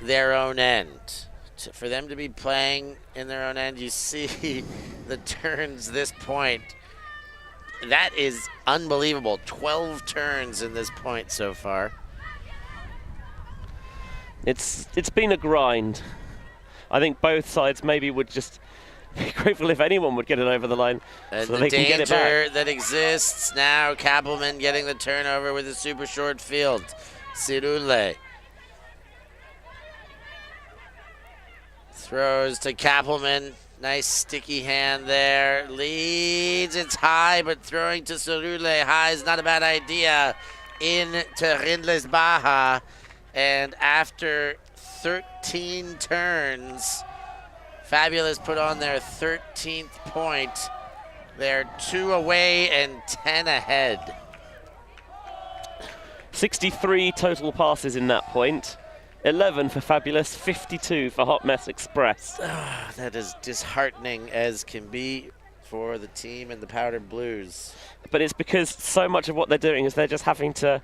their own end. For them to be playing in their own end, you see the turns this point. That is unbelievable. 12 turns in this point so far. It's been a grind. I think both sides maybe would just be grateful if anyone would get it over the line, and so the they can get it back. danger that exists now, Kappelman getting the turnover with a super short field. Cirule throws to Kappelman. Nice sticky hand there. Leads, it's high, but throwing to Cirule. High is not a bad idea. Into Rindles Baja. And after 13 turns, Fabulous put on their 13th point. They're 2 away and 10 ahead. 63 total passes in that point. 11 for Fabulous, 52 for Hot Mess Express. That is disheartening as can be for the team in the Powder Blues. But it's because so much of what they're doing is they're just having to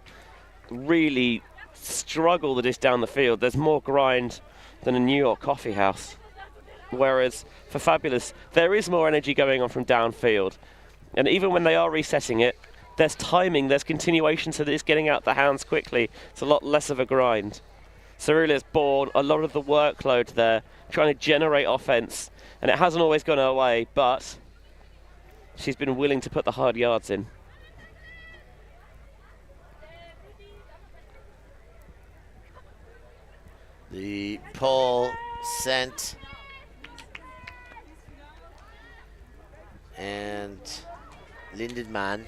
really struggle the disc down the field. There's more grind than a New York coffee house. Whereas for Fabulous, there is more energy going on from downfield. And even when they are resetting it, there's timing, there's continuation, so that it's getting out the hands quickly. It's a lot less of a grind. Cirulia's borne a lot of the workload there, trying to generate offense, and it hasn't always gone her way, but she's been willing to put the hard yards in. The pull sent, and Lindenmann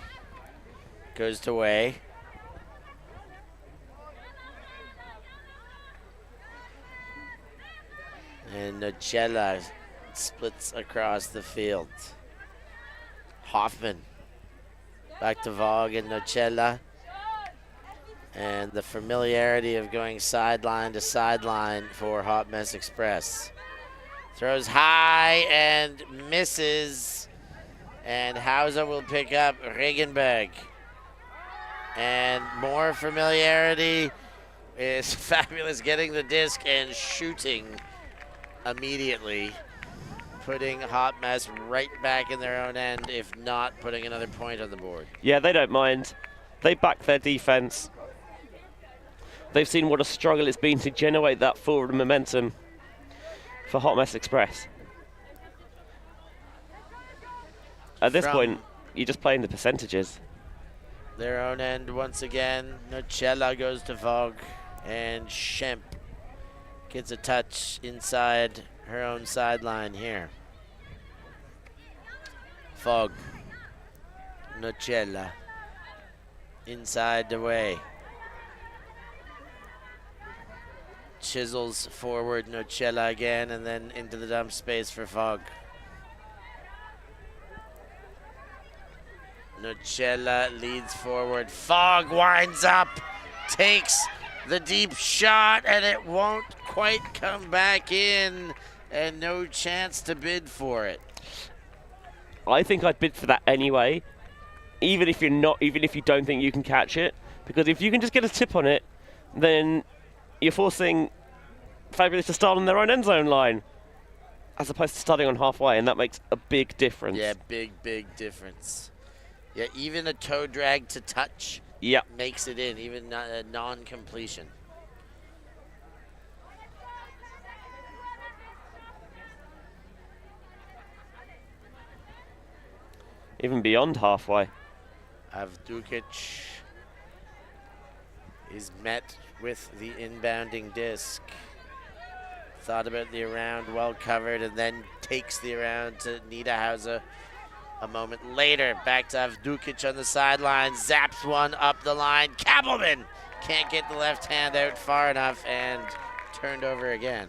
goes to way. And Nocella splits across the field. Hoffman back to Vogue and Nocella. And the familiarity of going sideline to sideline for Hot Mess Express. Throws high and misses. And Hauser will pick up Regenberg. And more familiarity is Fabulous getting the disc and shooting immediately, putting Hot Mess right back in their own end, if not putting another point on the board. Yeah, they don't mind. They back their defense. They've seen what a struggle it's been to generate that forward momentum for Hot Mess Express. At this point, you're just playing the percentages. Their own end once again. Nocella goes to Vogue, and Schemp gets a touch inside her own sideline here. Vogue. Nocella. Inside the way. Chisels forward Nocella again, and then into the dump space for Vogue. Nocella leads forward. Vogue winds up, takes the deep shot, and it won't quite come back in, and no chance to bid for it. I think I'd bid for that anyway, even if you don't think you can catch it, because if you can just get a tip on it, then you're forcing Fabulous to start on their own end zone line, as opposed to starting on halfway, and that makes a big difference. Yeah, big difference. Yeah, even a toe drag to touch makes it in, even a non-completion. Even beyond halfway. Avdukic is met with the inbounding disc. Thought about the around, well covered, and then takes the around to Niederhauser. A moment later, back to Avdukic on the sideline, zaps one up the line. Kappelman can't get the left hand out far enough, and turned over again.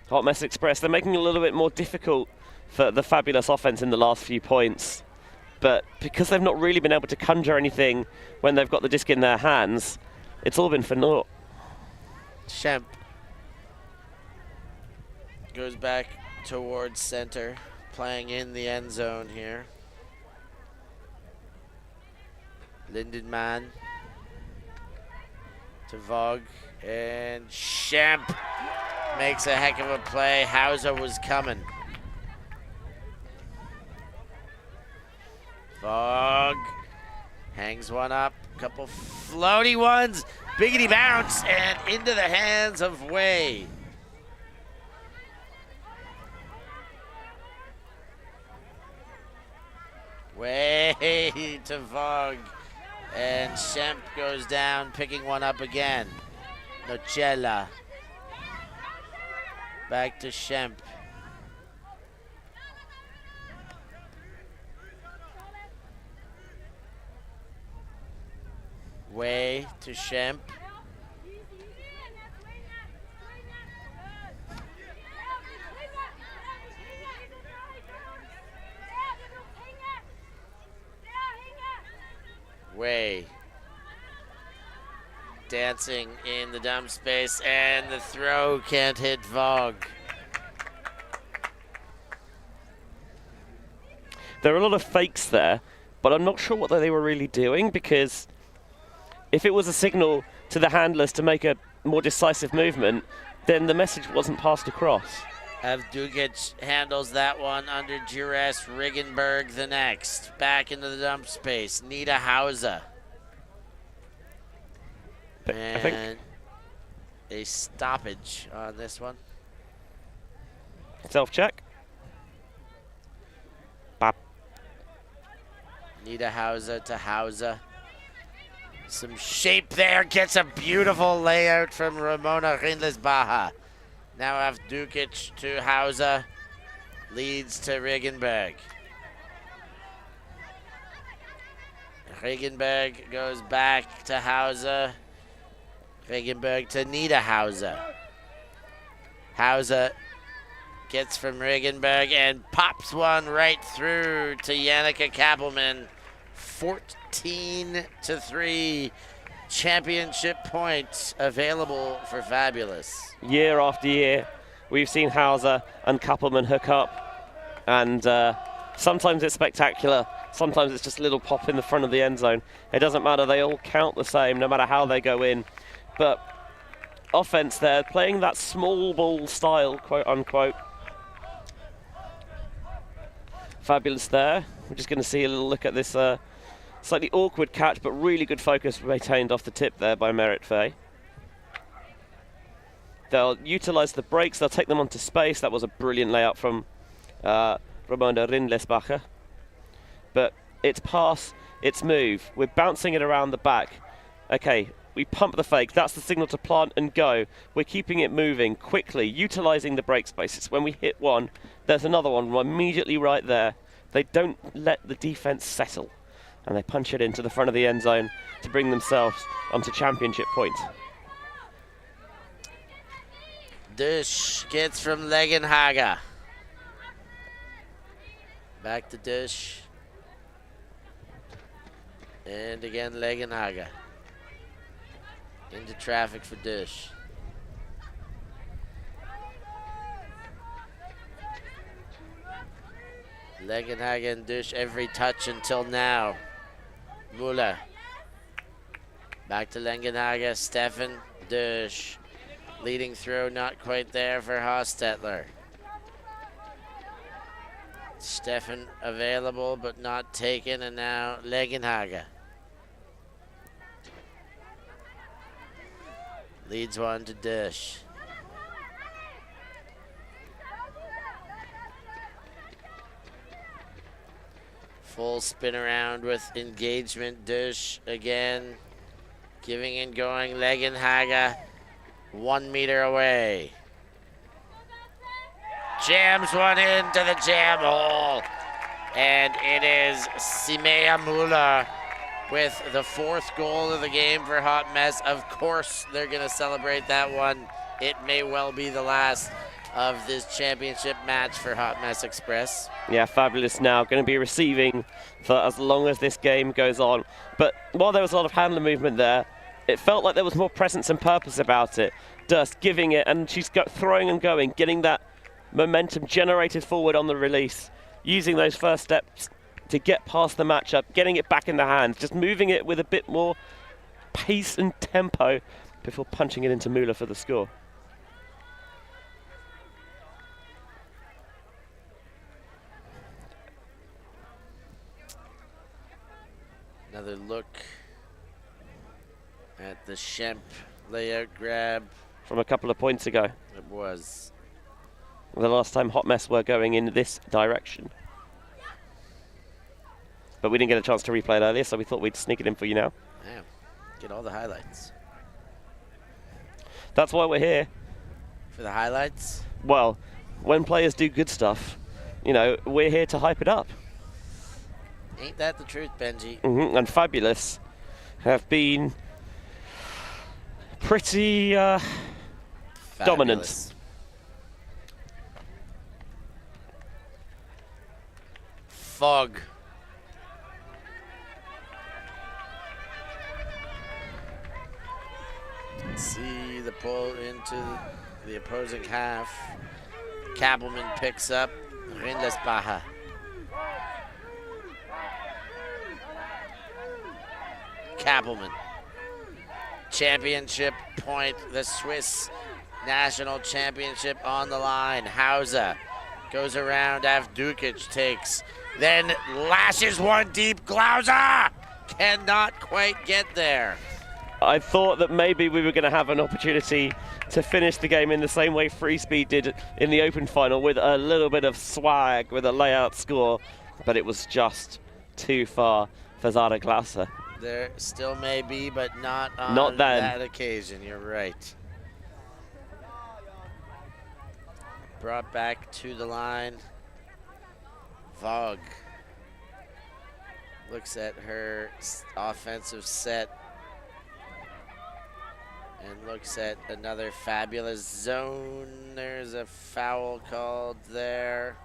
Hot Mess Express, they're making it a little bit more difficult for the Fabulous offense in the last few points. But because they've not really been able to conjure anything when they've got the disc in their hands, it's all been for naught. Schemp goes back towards center, playing in the end zone here. Lindenmann to Vogue, and Schemp makes a heck of a play. Hauser was coming. Vogue hangs one up, couple floaty ones, biggity bounce, and into the hands of Way. Way to Vogue, and Schemp goes down, picking one up again. Nocella. Back to Schemp. Way to Schemp. Way dancing in the dump space, and the throw can't hit Vogue. There are a lot of fakes there, but I'm not sure what they were really doing, because if it was a signal to the handlers to make a more decisive movement, then the message wasn't passed across. Avdugic handles that one under duress. Riggenberg the next. Back into the dump space. Nita Hauser. I think And a stoppage on this one. self-check. Bop. Nita Hauser to Hauser. Some shape there. Gets a beautiful layout from Ramona Rindlisbacher. Now Avdugic to Hauser. Leads to Riggenberg. Riggenberg goes back to Hauser. Riggenberg to Nita Hauser. Hauser gets from Riggenberg and pops one right through to Yannicka Kappelman. 14-3 championship points available for Fabulous. Year after year, we've seen Hauser and Kappelman hook up, and sometimes it's spectacular, sometimes it's just a little pop in the front of the end zone. It doesn't matter, they all count the same, no matter how they go in. But offense there, playing that small ball style, quote unquote. Fabulous there. We're just going to see a little look at this slightly awkward catch, but really good focus maintained off the tip there by Merritt Fay. They'll utilize the breaks, they'll take them onto space. That was a brilliant layout from Ramona Rindlisbacher. But it's pass, it's move. We're bouncing it around the back. Okay, we pump the fake. That's the signal to plant and go. We're keeping it moving quickly, utilizing the break spaces. When we hit one, there's another one immediately right there. They don't let the defense settle, and they punch it into the front of the end zone to bring themselves onto championship point. Dush gets from Legenhager. Back to Dush. And again Legenhager. Into traffic for Dush. Legenhager and Dush every touch until now. Muller. Back to Legenhager. Stefan Dush. Leading through, not quite there for Hostetler. Stefan available but not taken, and now Legenhager. Leads one to Dush. Full spin around with engagement. Dush again. Giving and going. Legenhager 1 meter away. Jams one into the jam hole. And it is Simea Muller with the 4th goal of the game for Hot Mess. Of course, they're going to celebrate that one. It may well be the last of this championship match for Hot Mess Express. Yeah, Fabulous now going to be receiving for as long as this game goes on. But while there was a lot of handler movement there, it felt like there was more presence and purpose about it. Durst giving it, and she's throwing and going, getting that momentum generated forward on the release, using those first steps to get past the matchup, getting it back in the hands, just moving it with a bit more pace and tempo before punching it into Müller for the score. Another look at the Schemp layout grab. From a couple of points ago. It was. The last time Hot Mess were going in this direction. But we didn't get a chance to replay it earlier, so we thought we'd sneak it in for you now. Yeah, get all the highlights. That's why we're here. For the highlights? Well, when players do good stuff, you know, we're here to hype it up. Ain't that the truth, Benji? And Fabulous have been pretty dominant. Fog. See the pull into the opposing half. Kappelman picks up Rindesbacher. Kappelman. Championship point. The Swiss national championship on the line. Hauser goes around after Dukic takes. Then lashes one deep. Glauser cannot quite get there. I thought that maybe we were going to have an opportunity to finish the game in the same way Frisbee did in the Open final, with a little bit of swag, with a layout score, but it was just too far for Zara Glauser. There still may be, but not on Not then. that occasion. You're right. Brought back to the line. Vogue looks at her offensive set and looks at another fabulous zone. There's a foul called there.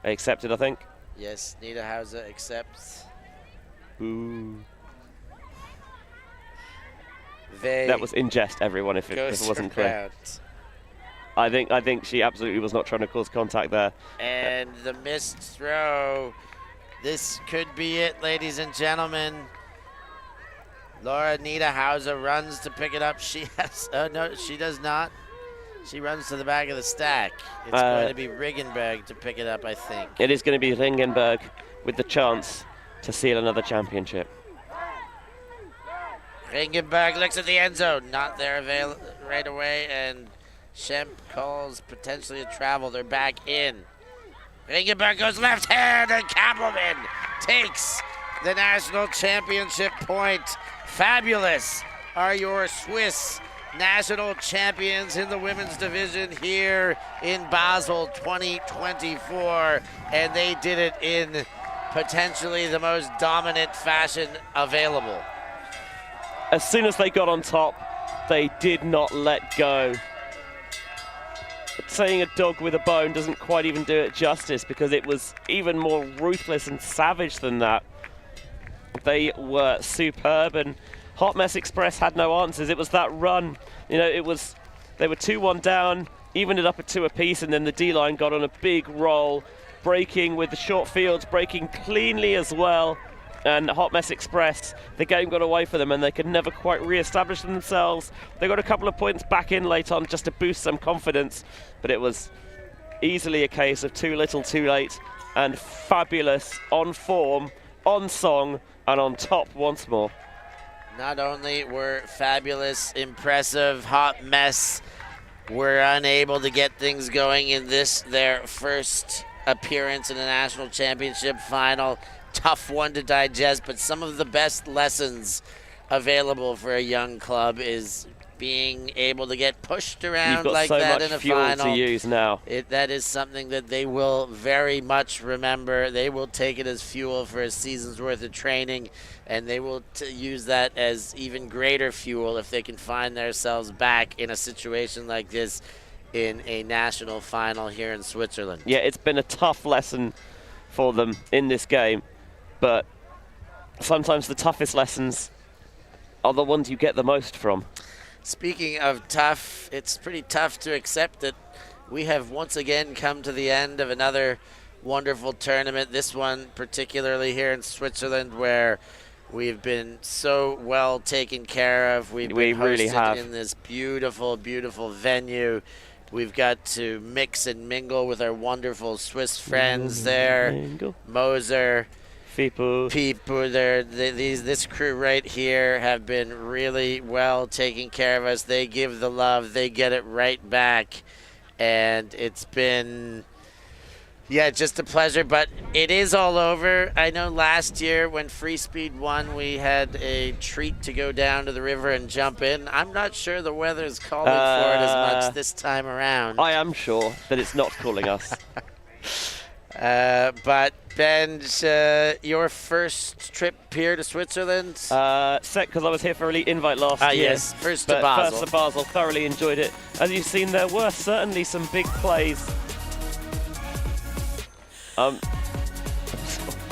Accepted, I think. Yes, Nita Hauser accepts. Ooh. That was in jest, everyone, if it wasn't clear. I think she absolutely was not trying to cause contact there. And the missed throw. This could be it, ladies and gentlemen. Laura Nita Hauser runs to pick it up. She has, no, she does not. She runs to the back of the stack. It's going to be Ringenberg to pick it up, I think. It is going to be Ringenberg with the chance to seal another championship. Ringenberg looks at the end zone. Not there right away, and Schemp calls potentially a travel. They're back in. Ringenberg goes left hand, and Kappelman takes the national championship point. Fabulous are your Swiss national champions in the women's division here in Basel 2024, and they did it in potentially the most dominant fashion available. As soon as they got on top, they did not let go. But saying a dog with a bone doesn't quite even do it justice, because it was even more ruthless and savage than that. They were superb, and Hot Mess Express had no answers. It was that run. You know, they were 2-1 down, evened it up at 2 apiece, and then the D-line got on a big roll, breaking with the short fields, breaking cleanly as well. And Hot Mess Express, the game got away for them, and they could never quite re-establish themselves. They got a couple of points back in late on just to boost some confidence, but it was easily a case of too little too late, and Fabulous on form, on song, and on top once more. Not only were Fabulous impressive, Hot Mess were unable to get things going in this, their first appearance in the national championship final. Tough one to digest, but some of the best lessons available for a young club is being able to get pushed around like that in a final. You've got so much fuel to use now. That is something that they will very much remember. They will take it as fuel for a season's worth of training, and they will use that as even greater fuel if they can find themselves back in a situation like this in a national final here in Switzerland. Yeah, it's been a tough lesson for them in this game, but sometimes the toughest lessons are the ones you get the most from. Speaking of tough, it's pretty tough to accept that we have once again come to the end of another wonderful tournament. This one particularly here in Switzerland, where we've been so well taken care of. We've been hosted in this beautiful, beautiful venue. We've got to mix and mingle with our wonderful Swiss friends there. Moser, people there. This crew right here have been really well taking care of us. They give the love. They get it right back. And it's been, yeah, just a pleasure. But it is all over. I know last year when Frisbee won, we had a treat to go down to the river and jump in. I'm not sure the weather's calling for it as much this time around. I am sure that it's not calling us. But Benj, your first trip here to Switzerland? Set because I was here for Elite Invite last year. Yes, first to Basel. First to Basel, thoroughly enjoyed it. As you've seen, there were certainly some big plays.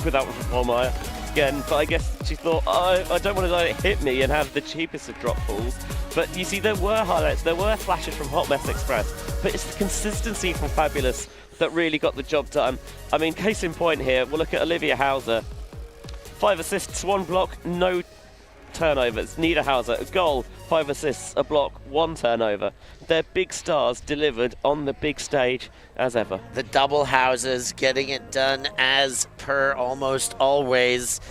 Without Volmeyer again, but I guess she thought, oh, I don't want to let it hit me and have the cheapest of drop balls. But you see, there were highlights, there were flashes from Hot Mess Express, but it's the consistency from Fabulous that really got the job done. I mean, case in point here, we'll look at Olivia Hauser. 5 assists, 1 block, no turnovers. Nida Hauser, a goal, 5 assists, a block, 1 turnover. They're big stars delivered on the big stage as ever. The double houses getting it done as per almost always,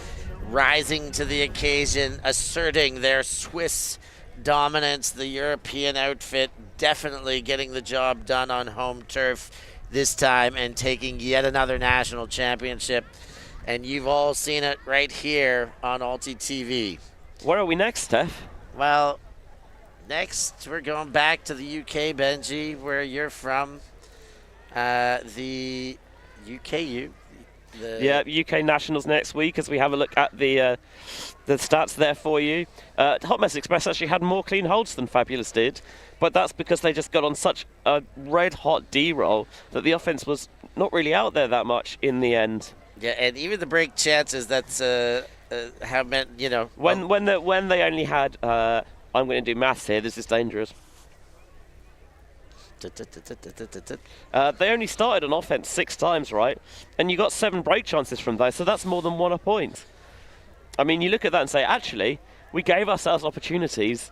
rising to the occasion, asserting their Swiss dominance. The European outfit definitely getting the job done on home turf this time and taking yet another national championship. And you've all seen it right here on ULTI.TV. Where are we next, Steph? Well, next we're going back to the UK, Benji, where you're from. The UKU. Yeah, UK Nationals next week as we have a look at the stats there for you. Hot Mess Express actually had more clean holds than Fabulous did, but that's because they just got on such a red-hot D-roll that the offense was not really out there that much in the end. Yeah, and even the break chances, that's how meant, you know. When they only had, I'm going to do maths here, this is dangerous. They only started on offense 6 times, right? And you got 7 break chances from those, so that's more than 1 a point. I mean, you look at that and say, actually, we gave ourselves opportunities,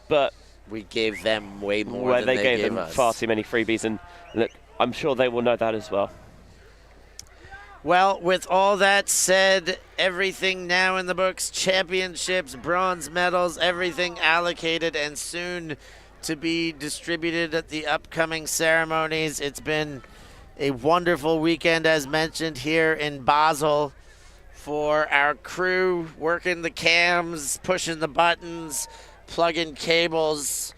but we gave them way more where than they gave them us. far too many freebies, and look, I'm sure they will know that as well. Well, with all that said, everything now in the books, championships, bronze medals, everything allocated and soon to be distributed at the upcoming ceremonies. It's been a wonderful weekend, as mentioned, here in Basel for our crew, working the cams, pushing the buttons, plugging cables.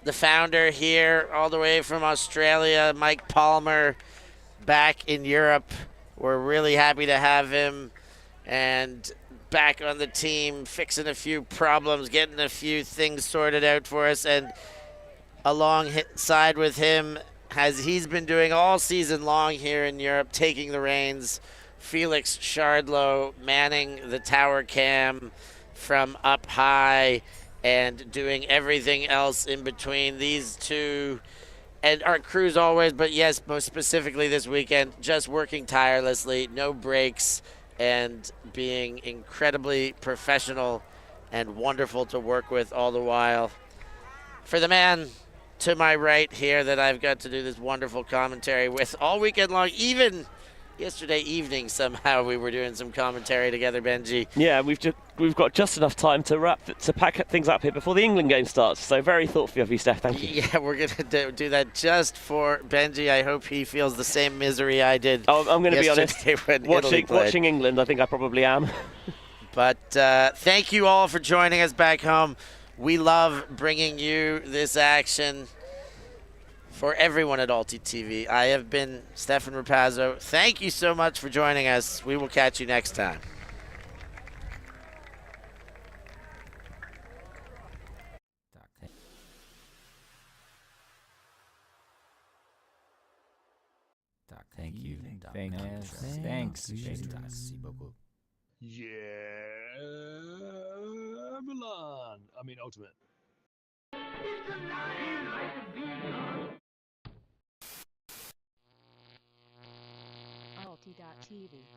The founder here, all the way from Australia, Mike Palmer, back in Europe. We're really happy to have him, and back on the team, fixing a few problems, getting a few things sorted out for us. And alongside with him, as he's been doing all season long here in Europe, taking the reins, Felix Shardlow manning the tower cam from up high and doing everything else in between. These two and our crews always, but yes, most specifically this weekend, just working tirelessly, no breaks, and being incredibly professional and wonderful to work with all the while. For the man to my right here that I've got to do this wonderful commentary with all weekend long, even yesterday evening somehow we were doing some commentary together, Benji. Yeah, we've got just enough time to pack things up here before the England game starts. So very thoughtful of you, Steph. Thank you. Yeah, we're gonna do that just for Benji. I hope he feels the same misery I did. Oh, I'm going to be honest. Watching England, I think I probably am. But thank you all for joining us back home. We love bringing you this action. For everyone at ULTI.TV, I have been Stefan Rapazzo. Thank you so much for joining us. We will catch you next time. Thank you. Thanks. Yeah, Milan. I mean, Ultimate. ULTI.TV. ULTI.TV.